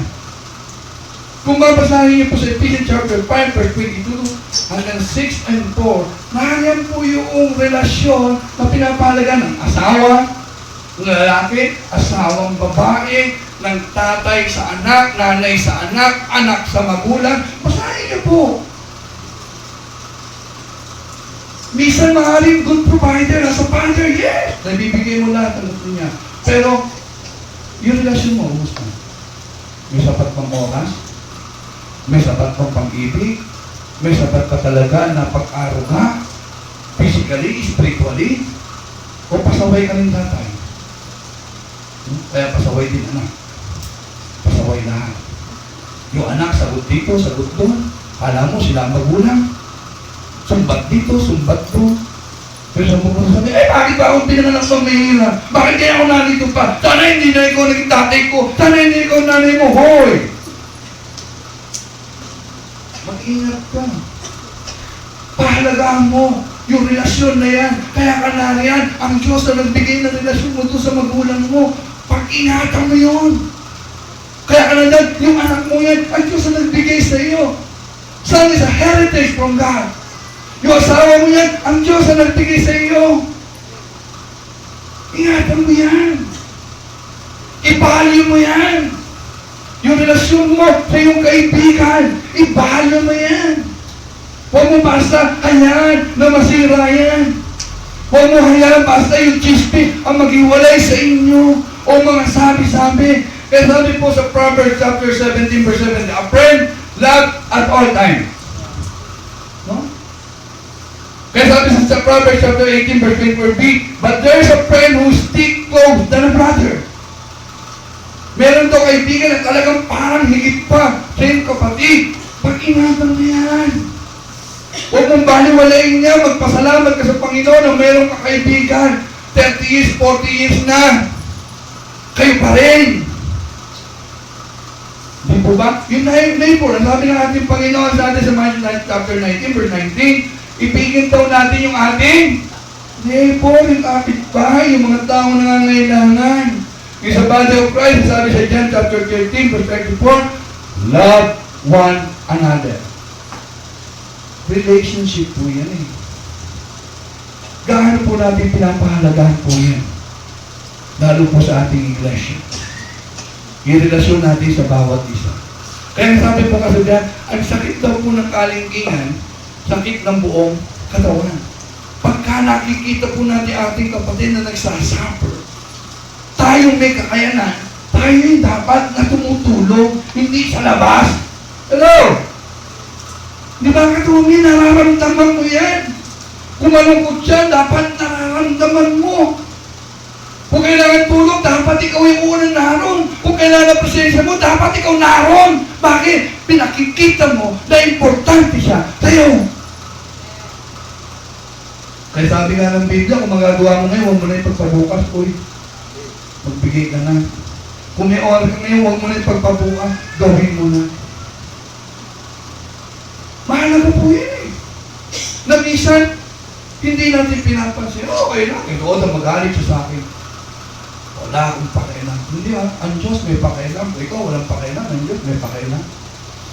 Kung babasahin niyo po sa Ephesians chapter 5, verse 22 hanggang 6 and 4, nahanyan po yung relasyon na pinapahalaga ng asawa, ng lalaki, asawang babae, ng tatay sa anak, nanay sa anak, anak sa magulang. Basahin niyo po. Minsan maaaring good provider, as a father, yes, nabibigay mo lahat ng gusto niya. Pero, yung relasyon mo, gusto. May sapat pang oras, may sapat pang pag-ibig, may sapat ka talaga na pag-aruga, physically, spiritually, o pasaway ka rin tatay. Kaya pasaway din anak. Pasaway lahat. Yung anak, sagot dito, sagot doon. Alam mo, sila ang magulang. Sumbat dito, sumbat doon. Pero sa mga sabi, bakit ba akong pinanganak sa mahina? Bakit kaya ako nandito pa? Sana hindi na ikaw naging tatay ko. Sana hindi ikaw nanay mo. Hoy! Mag-ingat ka. Pahalagaan mo yung relasyon na yan. Kaya ka nariyan. Ang Diyos na nagbigay ng relasyon mo doon sa magulang mo. Pag-ingatan mo yun. Kaya ka na dyan, yung anak mo yan, ang Diyos na nagbigay sa iyo. Son is a heritage from God. Yung asawa mo yan, ang Diyos na nagbigay sa iyo. Ingatan mo yan. I-value mo yan. Yung relasyon mo sa iyong kaibigan, i-value mo yan. Huwag mo basta hayaan na masira yan. Huwag mo hayaan basta yung chispi ang maghiwalay sa inyo o mga sabi-sabi. Kaya sabi po sa Proverbs chapter 17 verse 7, a friend love at all time. No? Kaya sabi sa Proverbs chapter 18 verse 24b, but there is a friend who stick close than a brother. Meron daw kaibigan na talagang parang higit pa sa iyong kapatid. Pag-ingatan mo yan. Huwag mong baliwalain niya, magpasalamat ka sa Panginoon na meron ka kaibigan. 30 years, 40 years na. Kayo pa rin. Di po ba? Yung neighbor, ang sabi ng ating Panginoon sa atin sa Matthew chapter 19, verse 19, ibigin daw natin yung ating neighbor, yung kapitbahay, yung mga taong nangangailangan. Yung sa body of Christ, sabi sa John chapter 13, verse 34, love one another. Relationship po yan eh. Gaano po natin pinapahalagahan po yan? Lalo po sa ating iglesia. Yung relasyon natin sa bawat isa. Kaya sabi po kasi dyan, ang sakit daw po ng kalingkingan, sakit ng buong katawan. Pagka nakikita po natin ating kapatid na nagsasuffer, tayong may kakayanan, tayo yung dapat na tumutulong, hindi sa labas. Hello? Di ba katumi, nararamdaman mo yan? Kung malungkot siya, dapat nararamdaman mo. Kung kailangan tulong, dapat ikaw yung unang naroon. Kung kailangan presensya mo, dapat ikaw naroon. Bakit? Pinakikita mo na importante siya sa'yo. Kaya sabi nga ng Biblia, kung magagawa mo ngayon, huwag mo na yung pagpabukas. Uy, magbigay ka na. Kung may oras ka ngayon, huwag mo na yung pagpabukas. Gawin mo na. Mahalaga po yan eh. Na minsan, hindi natin pinapansin, okay lang, ikaw na magalit siya sa akin. Wala akong pakialam. Hindi ang Diyos may pakialam. Ikaw walang pakialam, ang Diyos may pakialam.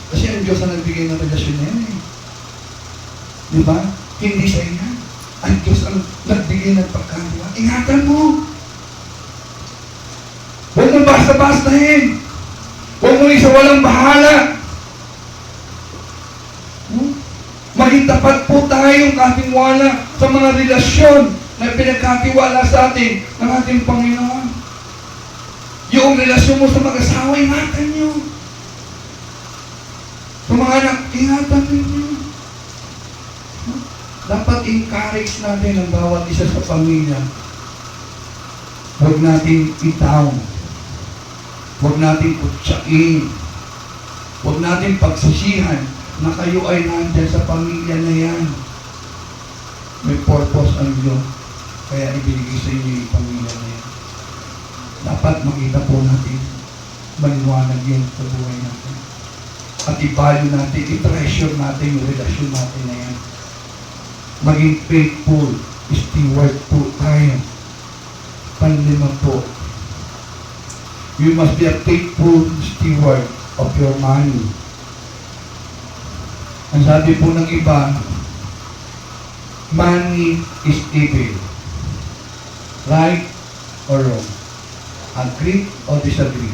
Kasi ang Diyos ang nagbigay ng relasyon niya eh. Di ba? Hindi sa inyo. Ang Diyos ang nagbigay ng pagkagawa. Ingatan mo. Huwag mo basta-bastahin. Huwag mo isa walang bahala. Maging tapat po tayong katiwala sa mga relasyon na pinagkatiwala sa atin ng ating Panginoon. Yung relasyon mo sa mag-asawa, ingatan nyo. Sa mga anak, ingatan nyo. Dapat encourage natin ang bawat isa sa pamilya. Huwag natin i-down. Huwag natin kutsain. Huwag natin pagsisihan na kayo ay nandyan sa pamilya na yan. May purpose ang Diyos. Kaya ibinigay sa inyo yung pamilya na yan. Dapat makita po natin, maliwanag yun sa buhay natin. At i-value natin, i-treasure natin yung relasyon natin na yan. Maging faithful, steward po tayo. Panlima po. You must be a faithful steward of your money. Ang sabi po ng iba, money is evil. Right or wrong? Agree or disagree?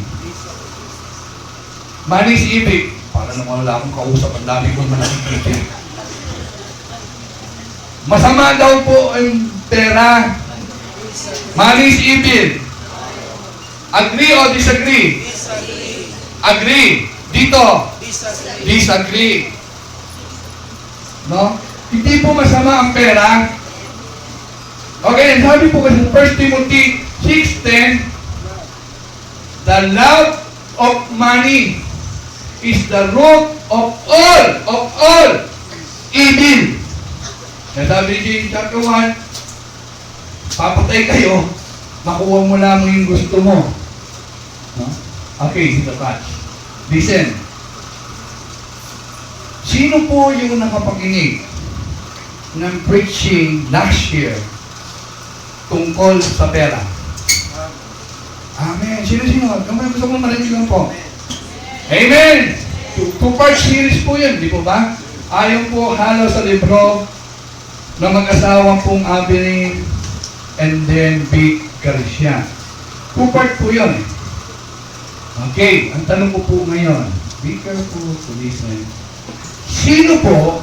Money is evil. Para naman wala akong kausap, ang dami ko naman nakikita. Masama daw po ang pera. Money is evil. Agree or disagree? Agree. Dito? Disagree. No? Hindi po masama ang pera. Okay, sabi po kasi 1 Timothy 6:10, the love of money is the root of all evil. Kaya sabi ni James chapter 1, papatay kayo, makuha mo lang yung gusto mo. No? Okay, ito catch. Listen. Sino po yung nakapakinig ng preaching last year tungkol sa pera? Amen. Sino? Kamay gusto mo marinig lang po. Amen! Two-part series po yun, di po ba? Ayon po halo sa libro ng mag-asawang pong Abilene and then Vic Garcia. Two-part po yun. Okay, ang tanong ko po ngayon, be careful to listen. Sino po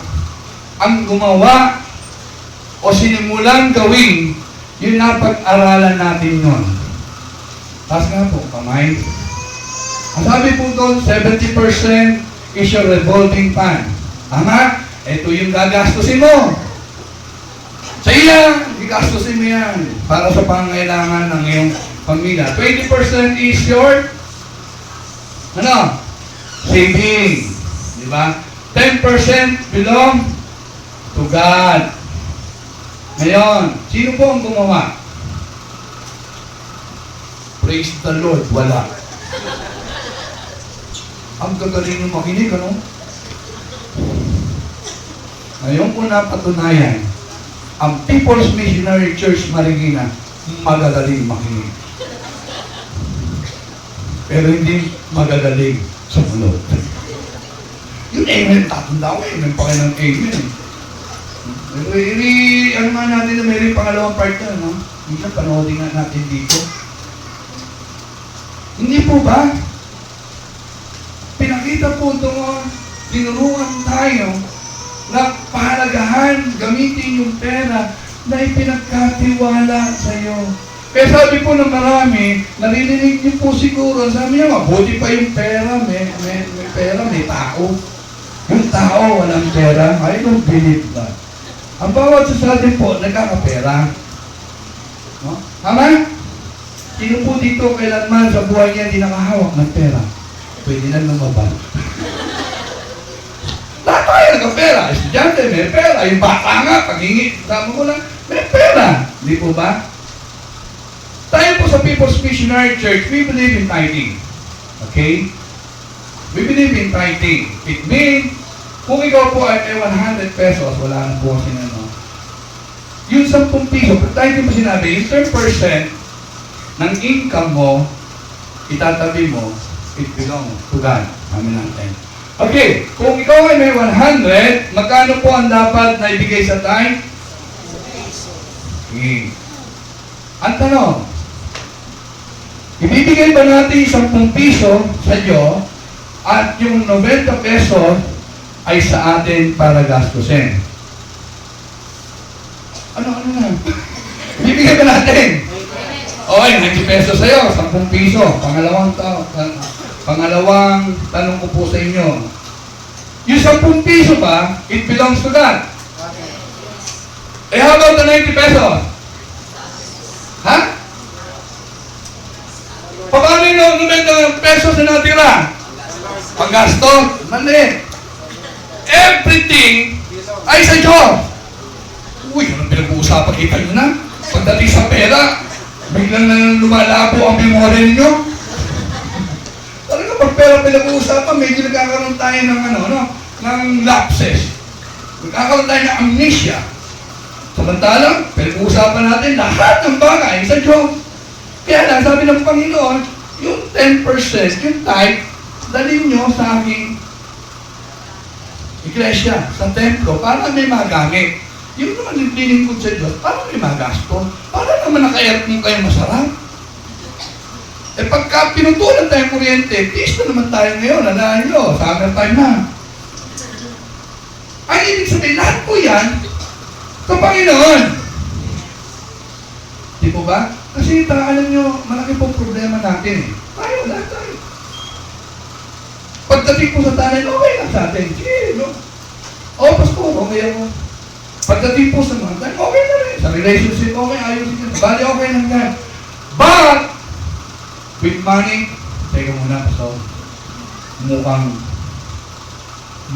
ang gumawa o sinimulang gawin yung napag-aralan natin nun? Taas nga po, kamay. Ang sabi po doon, 70% is your revolving fund. Tama? Ito yung gagastusin mo. Sa iyan, gagastusin mo yan para sa pangailangan ng iyong pamilya. 20% is your saving. Di ba? 10% belong to God. Ngayon, sino po ang gumawa? Praise the Lord. Wala. Ang gagaling ng makinig, ano? Ngayon po napatunayan, ang People's Missionary Church Marikina, magagaling makinig. Pero hindi magagaling sa mulot. Yung amen, tatanda ko, amen pa kayo ng amen. Ano nga natin na may pangalawang part na, no? Minsan panoodin nga natin dito. Hindi po ba? Pinakita po doon, tinuruan tayo na pahalagahan, gamitin yung pera na ipinagkatiwala sa iyo. Kaya sabi po ng marami, narinig niyo po siguro, sabi niya, mabuti pa yung pera, may pera, may tao. Yung tao, walang pera. I don't believe that. Ang bawat sa atin po, nagkakapera. No? Tama? Sino po dito kailanman sa buhay niya hindi nakahawak ng pera? Pwede na lumabas. Lahat tayo nagkapera. Estudyante, may pera. Yung bata nga, paghingi, sama mo lang, may pera. Hindi po ba? Tayo po sa People's Missionary Church, we believe in tithing. Okay? We believe in tithing. It means, kung ikaw po ay may 100 pesos, wala nang buwasin ano. Yung 10 piso, pag tithing mo sinabi, yung 10% ng income mo, itatabi mo, it belongs to God. Amin natin. Okay, kung ikaw ay may 100, magkano po ang dapat na ibigay sa tithe? Okay. Ang tanong, ibibigay ba natin 10 piso sa Diyos at yung 90 pesos ay sa atin para gastusin? Ano na? Bibigyan ka natin. Okay, 90 pesos sa'yo, 10 piso. Pangalawang tanong ko po sa inyo. Yung 10 piso ba, it belongs to God. Eh, how about the 90 pesos? Ha? Paano yung 90 pesos na natira? Panggasto? Mali. Everything ay sa Diyos. Uy, yun ang pinag-uusapan, kita nyo na. Pagdating sa pera, biglang na lumalabo ang memorya ninyo. Talaga, pag pera pinag-uusapan, medyo nagkakaroon tayo ng ng lapses. Nagkakaroon tayo ng amnesia. Samantalang, pinag-uusapan natin lahat ng bagay sa Diyos. Kaya lang, sabi ng Panginoon, yung 10%, yung tithe, dalhin nyo sa aking iglesia, sa templo, para may magamit. Yung naman yung liningkod sa Diyos, para may magasto. Para naman naka-aircon kayo masarap. Eh pagka pinutulan tayo kuryente, tiis na naman tayo ngayon, alaan nyo, summer time na. Ang ibig sabihin, lahat po yan, sa Panginoon. Di po ba? Kasi alam nyo, malaki pong problema natin eh. Tayo, lahat tayo. Pagdating po sa tanan, okay lang sa atin. Sige, no? Oo, pastor, okay ako. Pagdating po sa mga tanan, okay na rin. Sa relationship, okay, ayusin yun. Bali, okay lang yan. But, with money, teka muna, pastor, mukhang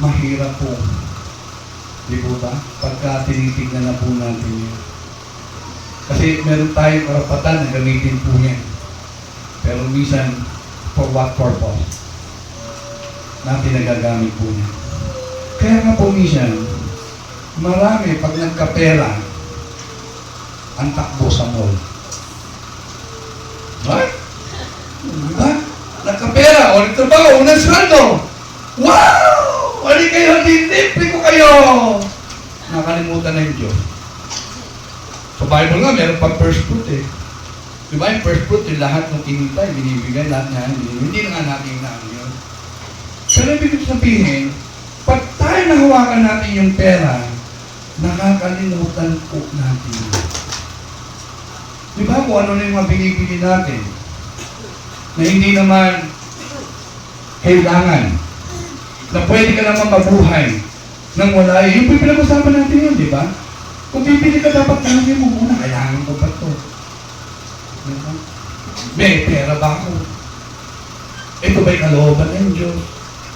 mahirap po. Di po ba? Pagka tinitignan na po natin yun. Kasi meron tayong karapatan na gamitin po yan. Pero minsan, for what purpose? Na pinagagamit po niya. Kaya nga po minsan, marami pag nagkapera, ang takbo sa mall. Right? Diba? Nagkapera, o nagtrabaho, unang sweldo. Wow! Wali kayo, libre ko kayo! Nakalimutan na yung Diyos. Sa Bible nga, meron pang first fruit eh. Diba yung first fruit, yung lahat ng kinita, binibigay, lahat na binibigay. Hindi na nga natin namin yun. Pero ibig sabihin, pag tayo nahawakan natin yung pera, nakakalimutan po natin. Di ba kung ano na yung mga binibili natin na hindi naman kailangan, na pwede ka naman mabuhay nang wala yun. Yung pinag-usapan natin yun, di ba? Kung bibili ka, dapat tanongin mo muna, kailangan ko ba ito? Diba? May pera ba ako? Ito ba'y kalooban ng Diyos?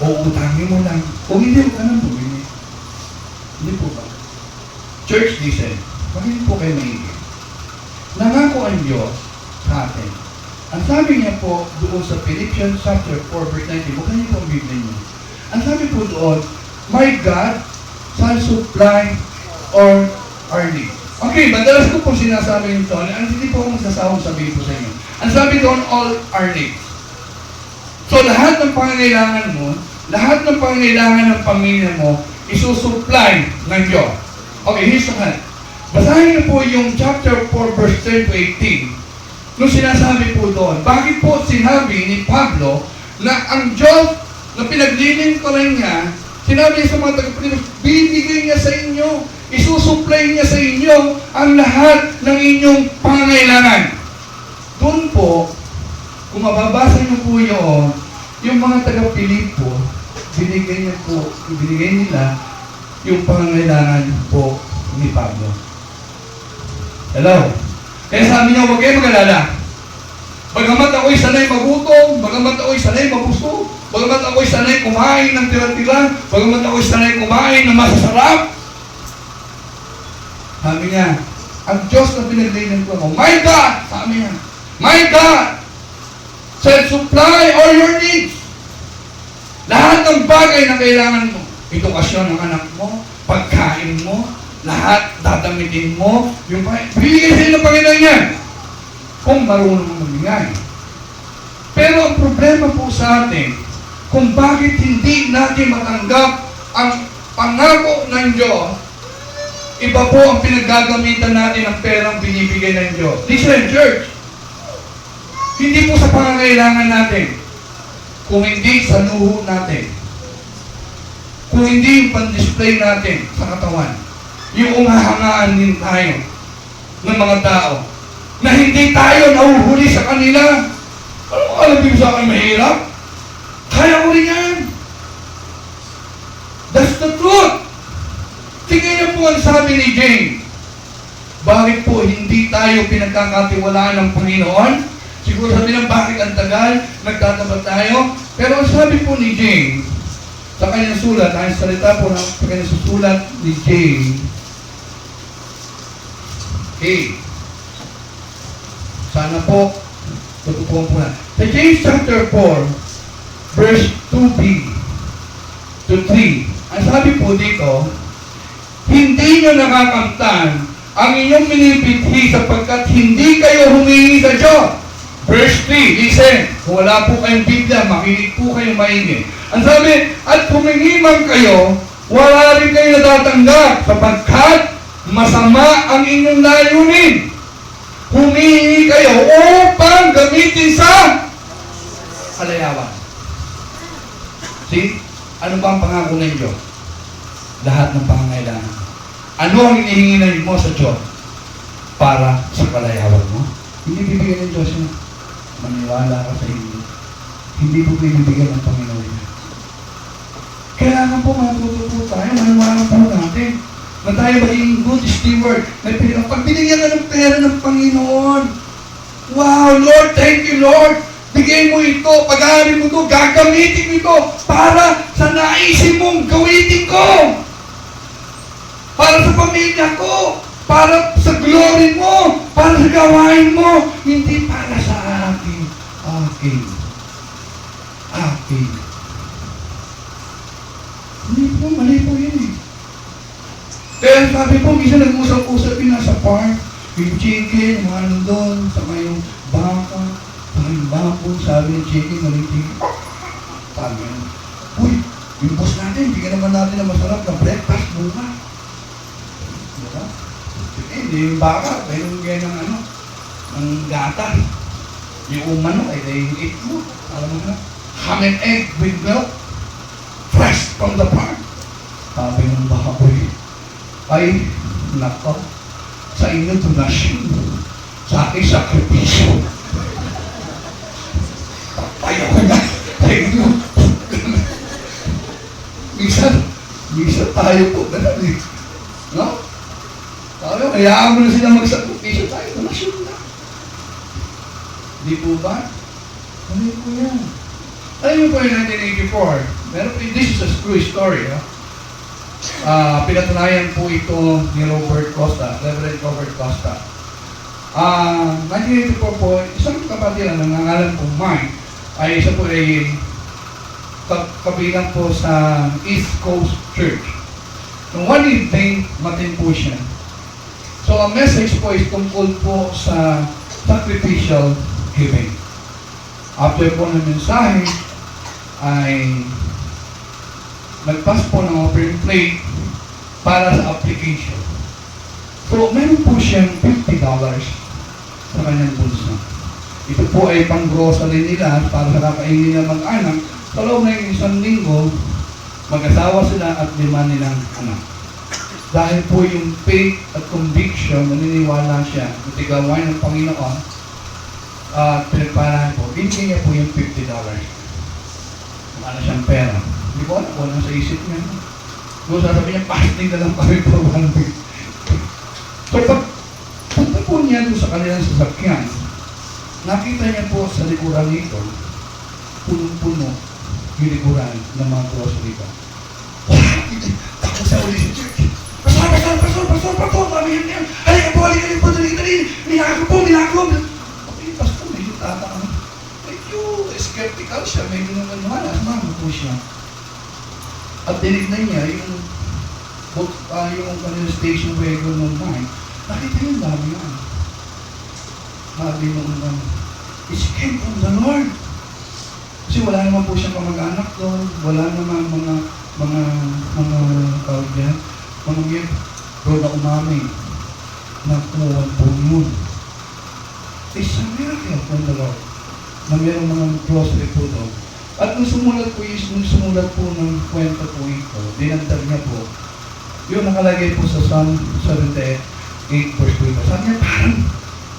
O utangin mo lang. Kung hindi, huwag ka nang bumili. Hindi po ba? Church, listen. Bakit po kayo maigit? Nangako ang Diyos sa atin. Ang sabi niya po doon sa Philippians chapter 4 verse 19, huwag niyo po ang Biblia niyo. Ang sabi po doon, my God shall supply all our needs. Okay, madalas ko po sinasabi yung ito. Hindi po ako magsasawang sabihin po sa inyo. Ang sabi doon, all our needs. So, lahat ng pangangailangan mo, lahat ng pangangailangan ng pamilya mo, isusupply ng Diyos. Okay, here's the hand. Basahin niyo po yung chapter 4, verse 10 to 18. Nung sinasabi po doon, bakit po sinabi ni Pablo na ang Diyos na pinaglilingkuran niya, sinabi niya sa mga taga-Pilipos, bibigay niya sa inyo, isusupply niya sa inyo ang lahat ng inyong pangangailangan. Doon po, kung mababasa niyo po yung mga taga-Pilipo, binigay nila yung pangangailangan po ni Pablo. Hello? Kaya sabi niya, huwag kayo mag-alala. Bagamat ako'y sanay magutom, bagamat ako'y sanay mabusog, bagamat ako'y sanay kumain ng tira-tira, bagamat ako'y sanay kumain ng masasarap, sabi niya, ang Diyos na pinaglilin ko mo, my God! Sabi niya, my God shall supply all your needs. Lahat ng bagay na kailangan mo, edukasyon ng anak mo, pagkain mo, lahat dadamitin mo, yung bibigay sa'yo ng Panginoon yan. Kung marunong mo magbigay. Pero ang problema po sa atin, kung bakit hindi natin matanggap ang pangako ng Diyos, iba po ang pinaggagamitan natin ng perang binibigay ng Diyos. Listen, church, hindi po sa pangangailangan natin, kung hindi sa luho natin, kung hindi yung pan-display natin sa katawan, yung hahangaan din tayo ng mga tao na hindi tayo nahuhuli sa kanila. Ano alam din sa akin mahirap? Kaya ko rin yan. That's the truth. Tingnan niyo po ang sabi ni James. Bakit po hindi tayo pinagkakatiwalaan ng Panginoon? Siguro sabi ng bakit ang tagal, nagtatapat tayo. Pero ang sabi po ni James, sa kanyang sulat, ang salita po ng kanyang susulat ni James, okay, sana po, tutupuan po na. Sa James chapter 4, verse 2b to 3, ang sabi po dito, hindi nyo nakakamtan ang inyong minipithi sapagkat hindi kayo humingi sa Diyos. Verse 3, listen, kung wala po kayong Biblia, makinig po kayong maingay. Ang sabi, at humingi man kayo, wala rin kayo natatanggap sapagkat masama ang inyong layunin. Humingi kayo upang gamitin sa kalayawan. See? Ano ba ang pangako ng Diyos? Lahat ng pangangailangan. Ano ang hinihingi mo sa Diyos para sa kalayawan mo? Hindi bibigyan ng Diyos yun. Maniwala ka sa hindi. Hindi po bibigyan ng Panginoon. Kailangan po matuto po tayo. Maniwala po natin na tayo maging good steward. Pag binigyan ka ng pera ng Panginoon, wow, Lord, thank you, Lord. Bigay mo ito, pag-aaral mo ito, gagamitin mo ito para sa naisip mong gawitin ko. Para sa pamilya ko. Para sa glory mo. Para sa gawain mo. Hindi para sa akin. Akin. Hindi po, mali po yun eh. Kaya sabi po, minsan nag-usap-usap yun nasa park. Yung chicken, yung ano doon, saka yung baka, saka yung bamboo, sabi yung chicken, mali chicken. Sabi yun, uy, yung boss natin, bigyan naman natin na masarap na breakfast buka. Diba? Hindi yung baka, kaya ng ano, ng gata. Yung umano, ay dahil yung egg mo. Alam mo na, ham and egg with milk, fresh from the farm. Sabi ng baboy, ay, nako, sa inyo donasyon, sa akin sakripisyo. Ayaw ko na, sa inyo. Minsan tayo po, ganun eh. No? Tayo, hayaan mo na sila magsakripisyo tayo, donasyon na. Di po ba? Ano po yan? Alam mo po yung 1984, meron po, this is a true story, ha? Pinatunayan po ito ni Robert Costa, Reverend Robert Costa. 1984 po, isang kapatid na nangangalan po Mike, ay isa po ay kabilang po sa East Coast Church. Nung one evening, matin po siya. So, ang message po is tungkol po sa sacrificial giving. After po ng mensahe, ay nagpas po ng offering plate para sa application. So, meron po siyang $50 sa kanyang bulsa. Ito po ay pang-grocery nila para sa kakainin ng mag-anak. Sa loob ng isang linggo, mag-asawa sila at 5 nilang anak. Dahil po yung faith at conviction, naniniwala siya na tigawain ng Panginoon at pinagparahan po, binigyan niya po yung $50. Wala siyang pera. Hindi ko alam, wala sa isip niya. So, sasabi niya, fasting na lang kami for 1 week. So, pag punta po niya doon sa kanilang sasakyan, nakita niya po sa likuran nito, punong-puno yung likuran ng mga grocery ba. Takot sa uli sa church. Pastor, sabi niya, halika po, dali. Minako. Okay, pastor, medyo tataan. Medyo skeptical siya, medyo naman mama po siya. At dinignan niya yung kanilang station wagon ng mine. Nakita yung dami yan. Sabi nung it came from the Lord. Kasi wala naman po siyang kamag-anak doon. Wala naman mga tawag yan. Mga miyembro na umaming na kumuha po yun. It's a miracle from the Lord na mayroong mga grocery po doon. At nung sumulat po ng kwento po ito, dinagdag niya po, Yung nakalagay po sa Psalm 78 verse 20. Sabi niya, parang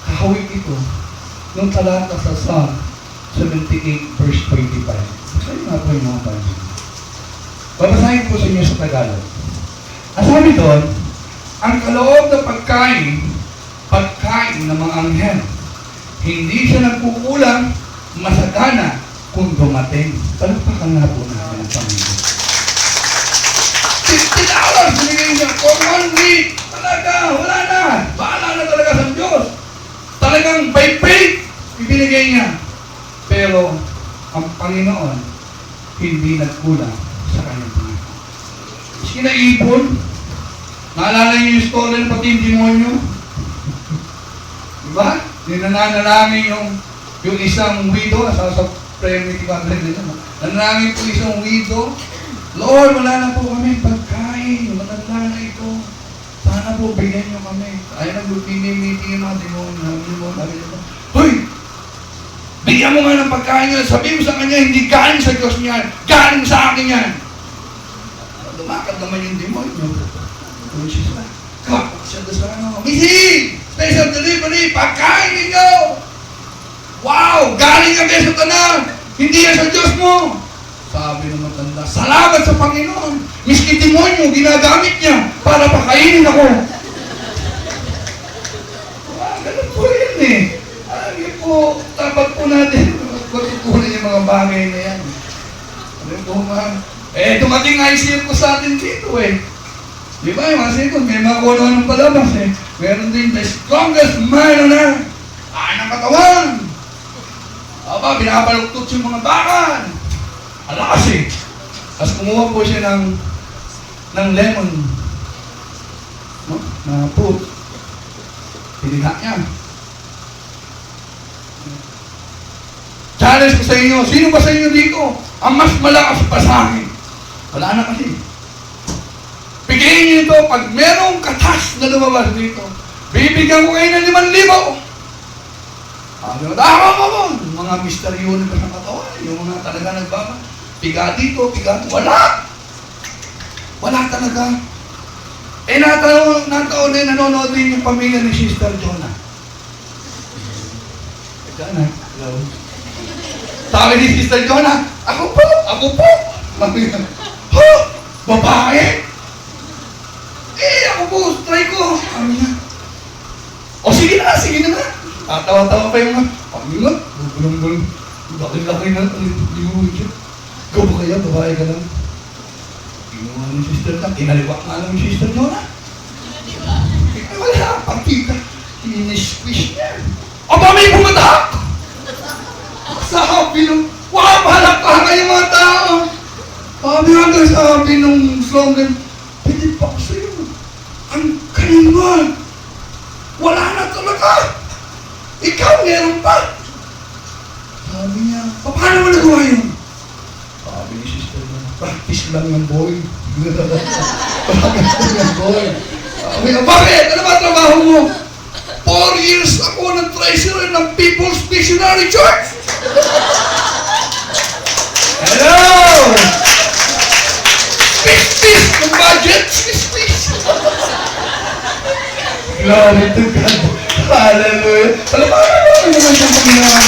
kahawig ito nung talata sa Psalm 78 verse 25. Basahin nga po yung mga Bible. Babasahin po sa inyo sa Tagalog. Ang sabi doon, ang kaloob na pagkain ng mga anghel. Hindi siya nagkukulang, masagana kung dumating. Palagpakan nga po natin ang Panginoon. $50 binigay niya for 1 week. Talaga, wala na. Bahala na talaga sa Diyos. Talagang by faith, ibinigay niya. Pero, ang Panginoon, hindi nagkulang sa kanyang Panginoon. Sinaipon, naalala niyo yung story ng pati yung demonyo? Diba? Nananalangin yung isang widow, sa prayer meeting ko, nananalangin po isang widow, Lord, wala na po kami pagkain, matanda na ito. Sana po, bigyan niyo kami. Ayaw nag-meeting yung mga demonyo. Hoy! Bigyan mo nga ng pagkain niya. Sabi mo sa kanya, hindi galing sa Diyos niyan. Galing sa akin yan. Lumakad naman yung demonyo. Kapag siya doon sa ano, Missy! Special delivery! Pagkain ninyo! Wow! Galing ka kay Satanas! Hindi yan sa Diyos mo! Sabi ng matanda, salamat sa Panginoon! Miski demonyo, ginagamit niya para pakainin ako! Ganun po yan eh. Yun po, dapat po natin matutunan yung mga bagay na yan. Ano po ma'am? Dumating nga yung circus sa atin dito eh. Di ba yung mga circus, may mga kuno ng palabas eh. Meron din the strongest man on earth. Ng katawan. Aba, binabaluktot yung mga bakan. Alakas eh. Tapos kumuha po siya ng lemon. No? Na fruit. Piniha niya. Challenge ko sa inyo, sino ba sa inyo dito ang mas malakas pa sa akin? Wala na kasi. Bigyan niyo ito, pag merong katas na lumabas dito, bibigyan ko kayo ng 5,000. Tama mo, mga misteryo na ng katawan, yung mga talaga nagbaba, piga dito, piga dito, wala. Wala talaga. Nataon din, nanonood din yung pamilya ni Sister Jonah. Ika na, hello. Sabi ni Sister Jonah, ako po. Sabi niya, babae? Ako po, try ko. Sabi niya, sige na. Tawa-tawa pa yung mga, Panginoon, gulong-gulong, laki-laki na, ikaw ba kaya, babae ka lang? Ginawa ni Sister Jonah, kinaliwa nga lang yung Sister Jonah. Wala, pagkita, in-squish niya. May pumatak! Sabi nung, palakpakan yung mga tao. Sabi nung slogan, pwede pa ako sa'yo. Ang kanina. Wala na talaga. Ikaw, meron pa. Sabi niya, paano mo nagawa yun? Sabi ni Sister niya, practice lang yung boy. Practice lang yung boy. Sabi niya, bakit? Ano ba trabaho mo? 4 years ako ng treasurer ng People's Missionary Church. Hello! Spis-spis ng budget. Spis-spis. Glory to God. Hallelujah. Alam mo naman siyang Panginoon.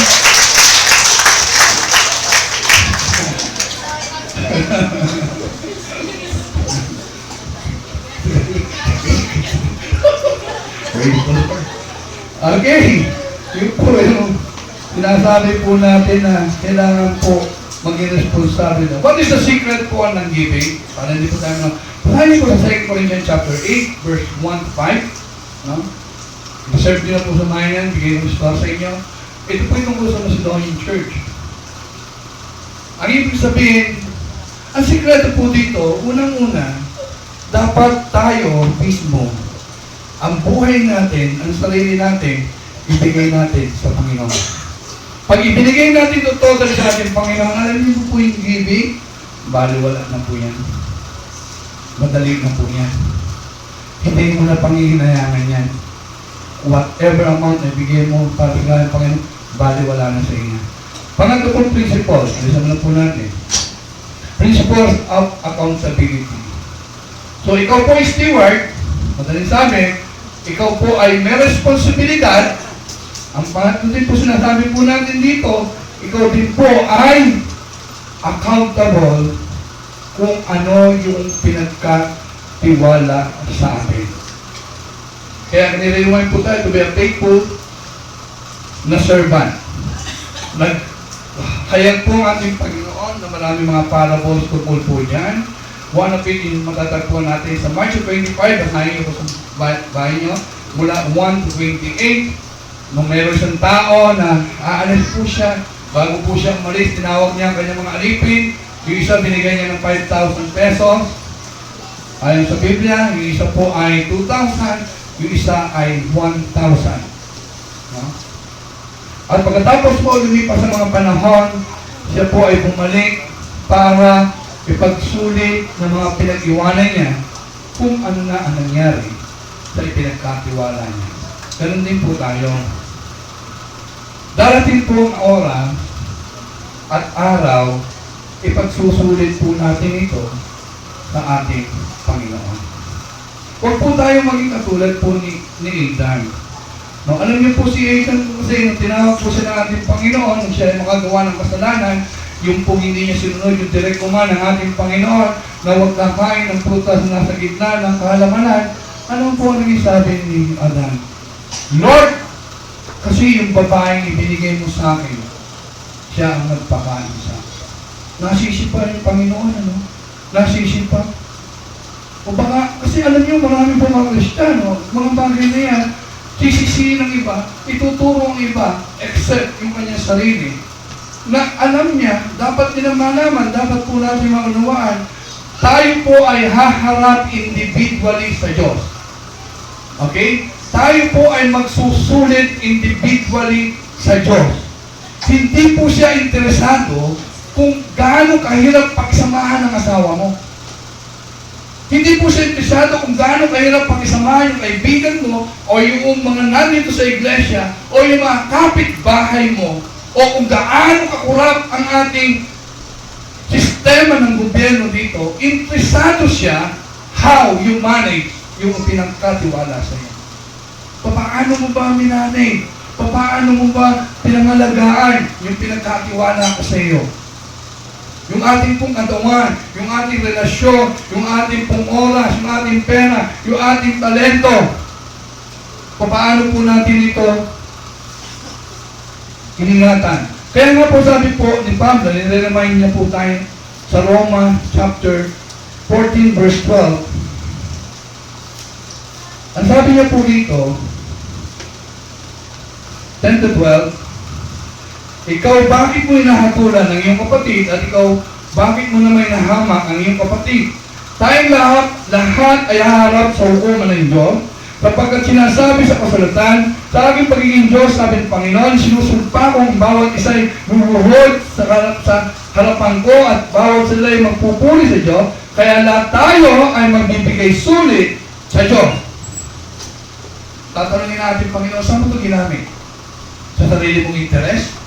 Okay. Yun po yung sinasabi po natin na kailangan po maging responsable na. What is the secret po ng giving? Para hindi po tayo na. Pahali po sa 2 Corinthians chapter 8, verse 1 to 5. No? Reserve nyo na po sa mga yan. Bigay ng star sa inyo. Ito po yung tungkol sa Macedonian Church. Ang ibig sabihin, ang sikreto po dito, unang-una, dapat tayo mismo, ang buhay natin, ang sarili natin, ibigay natin sa Panginoon. Pag ibinigay natin ito total sa ating Panginoon, alam niyo po yung giving, baliwala na po yan. Madali na po yan. Hindi mo na pangihinayangan yan. Whatever amount na ibigay mo para bigay ng Panginoon, baliwala na sa inyo. Pangatlo pong principles, alisan na po natin. Principles of accountability. So, ikaw po ay steward, madaling sabi, ikaw po ay may responsibilidad. Ang pangatlo din po sinasabi po natin dito, ikaw din po ay accountable kung ano yung pinagkatiwala sa atin. Kaya nire-remind po tayo to be a faithful na servant. Kaya po ang ating Panginoon na marami mga parables tungkol po dyan. One of it yung matatagpuan natin sa March 25, basahin niyo po sa bahay niyo, mula 1 to 28. Nung meron siyang tao na aalis po siya, bago po siya umalis, tinawag niya ang kanyang mga alipin. Yung isa binigay niya ng 5,000 pesos. Ayon sa Biblia, yung isa po ay 2,000, yung isa ay 1,000. No? At pagkatapos po lumipas sa mga panahon, siya po ay bumalik para ipagsulit ng mga pinag-iwanan niya kung ano na ang nangyari sa ipinagkatiwala niya. Ganun din po tayo. Darating po ang oras at araw, ipagsusulit po natin ito sa ating Panginoon. Huwag po tayo maging katulad po ni Ethan. No, alam niyo po si Ethan kasi nung tinawag po siya ng ating Panginoon, nung siya ay makagawa ng kasalanan, yung po hindi niya sinunod yung direct command ng ating Panginoon na huwag kakain ng prutas na nasa gitna ng kahalamanan, ano po ang naging sabi ni Adan? Lord, kasi yung babaeng ibinigay mo sa akin, siya ang nagpakain sa akin. Nasisipa yung Panginoon, ano? Nasisipa. O baka, kasi alam niyo, marami po mga Kristiyano, mga bagay na yan, sisisihin ng iba, ituturo ang iba, except yung kanyang sarili. Na alam niya, dapat din ang malaman, dapat po natin maunawaan, tayo po ay haharap individually sa Diyos. Okay? Tayo po ay magsusulit individually sa Diyos. Hindi po siya interesado kung gaano kahirap pagsamahan ng asawa mo. Hindi po siya interesado kung gaano kahirap pakisamahan yung kaibigan mo o yung mga nandito sa iglesia o yung mga kapitbahay mo o kung gaano kakurap ang ating sistema ng gobyerno dito. Interesado siya how you manage yung pinagkatiwala sa iyo. Paano mo ba minanay? Paano mo ba pinangalagaan yung pinagkatiwala ko sa iyo? Yung ating pong katawan, yung ating relasyon, yung ating pong oras, yung ating pera, yung ating talento. Paano po natin ito iningatan? Kaya nga po sabi po ni Pablo, nire-remind niya po tayo sa Roma chapter 14 verse 12. Ang sabi niya po dito, 10 to 12, ikaw, bakit mo hinahatulan ng iyong kapatid at ikaw, bakit mo naman hinahamak ang iyong kapatid? Tayong lahat ay haharap sa hukuman ng Diyos, sapagkat sinasabi sa kasulatan, sa aking pagiging Diyos, sabi ng Panginoon, sinusumpa kong bawat isa'y luluhod sa harapan ko at bawat sila ay magpupuli sa Diyos, kaya lahat tayo ay magbibigay sulit sa Diyos. Tatanungin natin, Panginoon, saan mo ito ginamit? Sa sarili mong interes?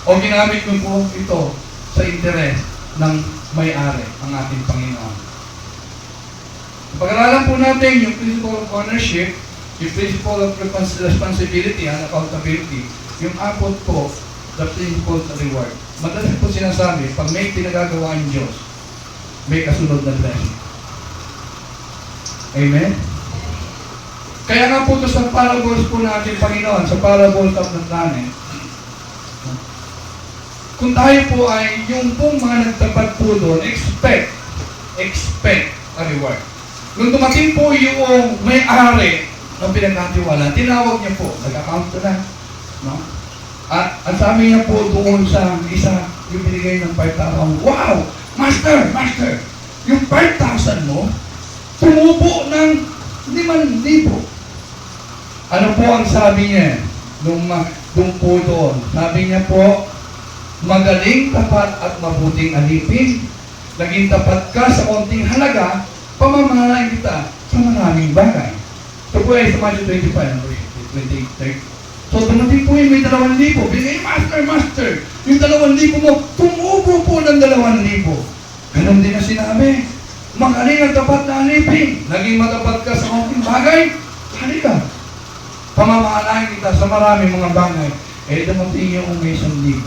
O ginamit mo po ito sa interes ng may-ari, ang ating Panginoon? Pag-aralan po natin yung principle of ownership, yung principle of responsibility and accountability, yung apat po, the principle of reward. Madalas po sinasabi, pag may pinagagawa ang Diyos, may kasunod na blessing. Amen? Kaya nga po ito sa parables po natin, Panginoon, sa parables of the planet, kung tayo po ay yung pong mga nagtapat po doon, expect a reward. Nung dumating po yung may-ari ng pinagkatiwala, tinawag niya po, nag-account na, no? At ang sabi niya po doon sa isa, yung binigay ng 5,000, wow! Master! Yung 5,000 mo, tumubo ng 5,000. Ano po ang sabi niya? Doon po doon. Sabi niya po, magaling, tapat at mabuting alipin. Naging tapat ka sa konting halaga, pamamahalain kita sa maraming bagay. Ito po ay sa Matthew 25, 28. So, dumating po yun, may 2,000. Bigay, master. Yung 2,000 mo, tumubo po ng 2,000. Ganon din na sinabi. magaling ang tapat na alipin. Naging matapat ka sa konting bagay, halika. Pamamahalahin kita sa maraming mga bagay. Eh, dumating yung may 1,000.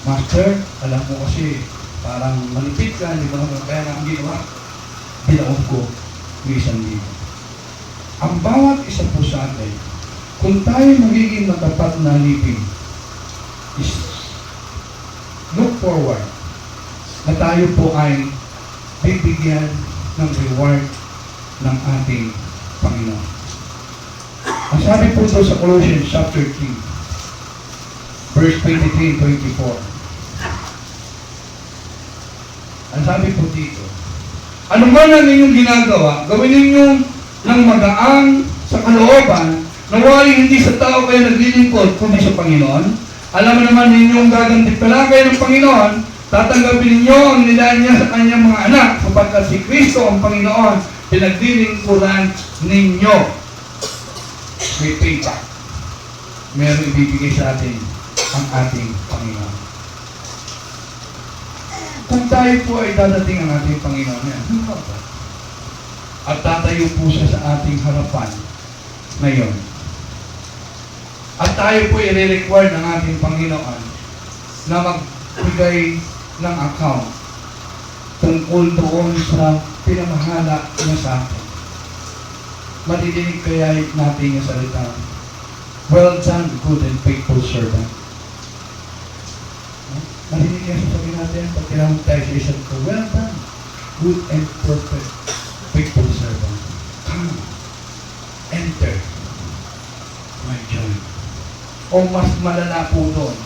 Master, alam mo kasi, parang malipit ka, hindi ba? Kaya nga ang ginawa, binaon ko may 1,000. Ang bawat isa po sa atin, kung tayo magiging matapat na alipin, is look forward na tayo po ay bibigyan ng reward ng ating Panginoon. Ang sabi po ito sa Colossians chapter 3, verse 23 and 24. Ang sabi po dito, ano man ang inyong ginagawa, gawin ninyong ng magaang sa kalooban, nawari hindi sa tao kayo naglilingkod, kundi sa Panginoon. Alam mo naman ninyong gagantimpala kayo ng Panginoon, tatanggapin ninyo ang nilay niya sa kanyang mga anak, sapagkat si Kristo ang Panginoon, pinaglilingkuran ninyo. May payback. Meron ibibigay sa atin ang ating Panginoon. Kung tayo po ay dadating ang ating Panginoon, yan, at tatayo po siya sa ating harapan ngayon. At tayo po i-require ng ating Panginoon na magbigay ng account tungkol doon sa pinamahala niya sa atin. Madidinig kaya natin yung salita, well done, good and faithful servant. Madidinig kaya sasabihin natin, pag tinawag tayo sa isang ko, well done, good and perfect, faithful servant. Come, enter my joy. O mas malala po doon.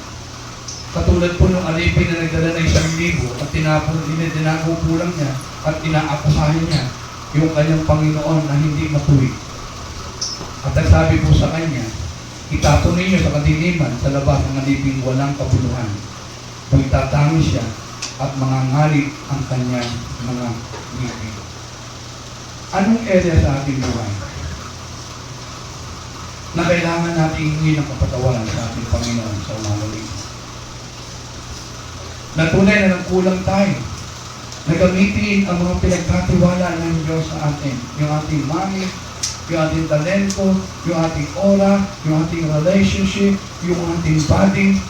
Katulad po ng alipin na nagdala ng 1,000 at tinako po lang niya at inaakusahin niya yung kanyang Panginoon na hindi matuwid. At ang sabi po sa kanya, itapon ninyo sa kadiliman sa labas ng aliping walang kabuluhan. Kung itatangin siya at mangangalit ang kanyang mga ngipin. Anong area sa ating buhay na kailangan natin hingin ng kapatawaran sa ating Panginoon sa umawaling? Natunay na nagkulang tayo na gamitin ang mga pinagkatiwala ng Diyos sa atin. Yung ating money, yung ating talento, yung ating aura, yung ating relationship, yung ating body.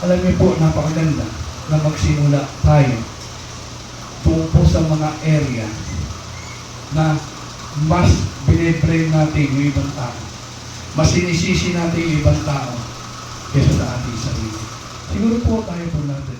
Alam niyo po, napakaganda na magsimula tayo tungpo sa mga area na mas biniblame natin yung ibang tao. Mas sinisisi natin yung ibang tao kaysa sa ating sarili. Siguro po tayo po natin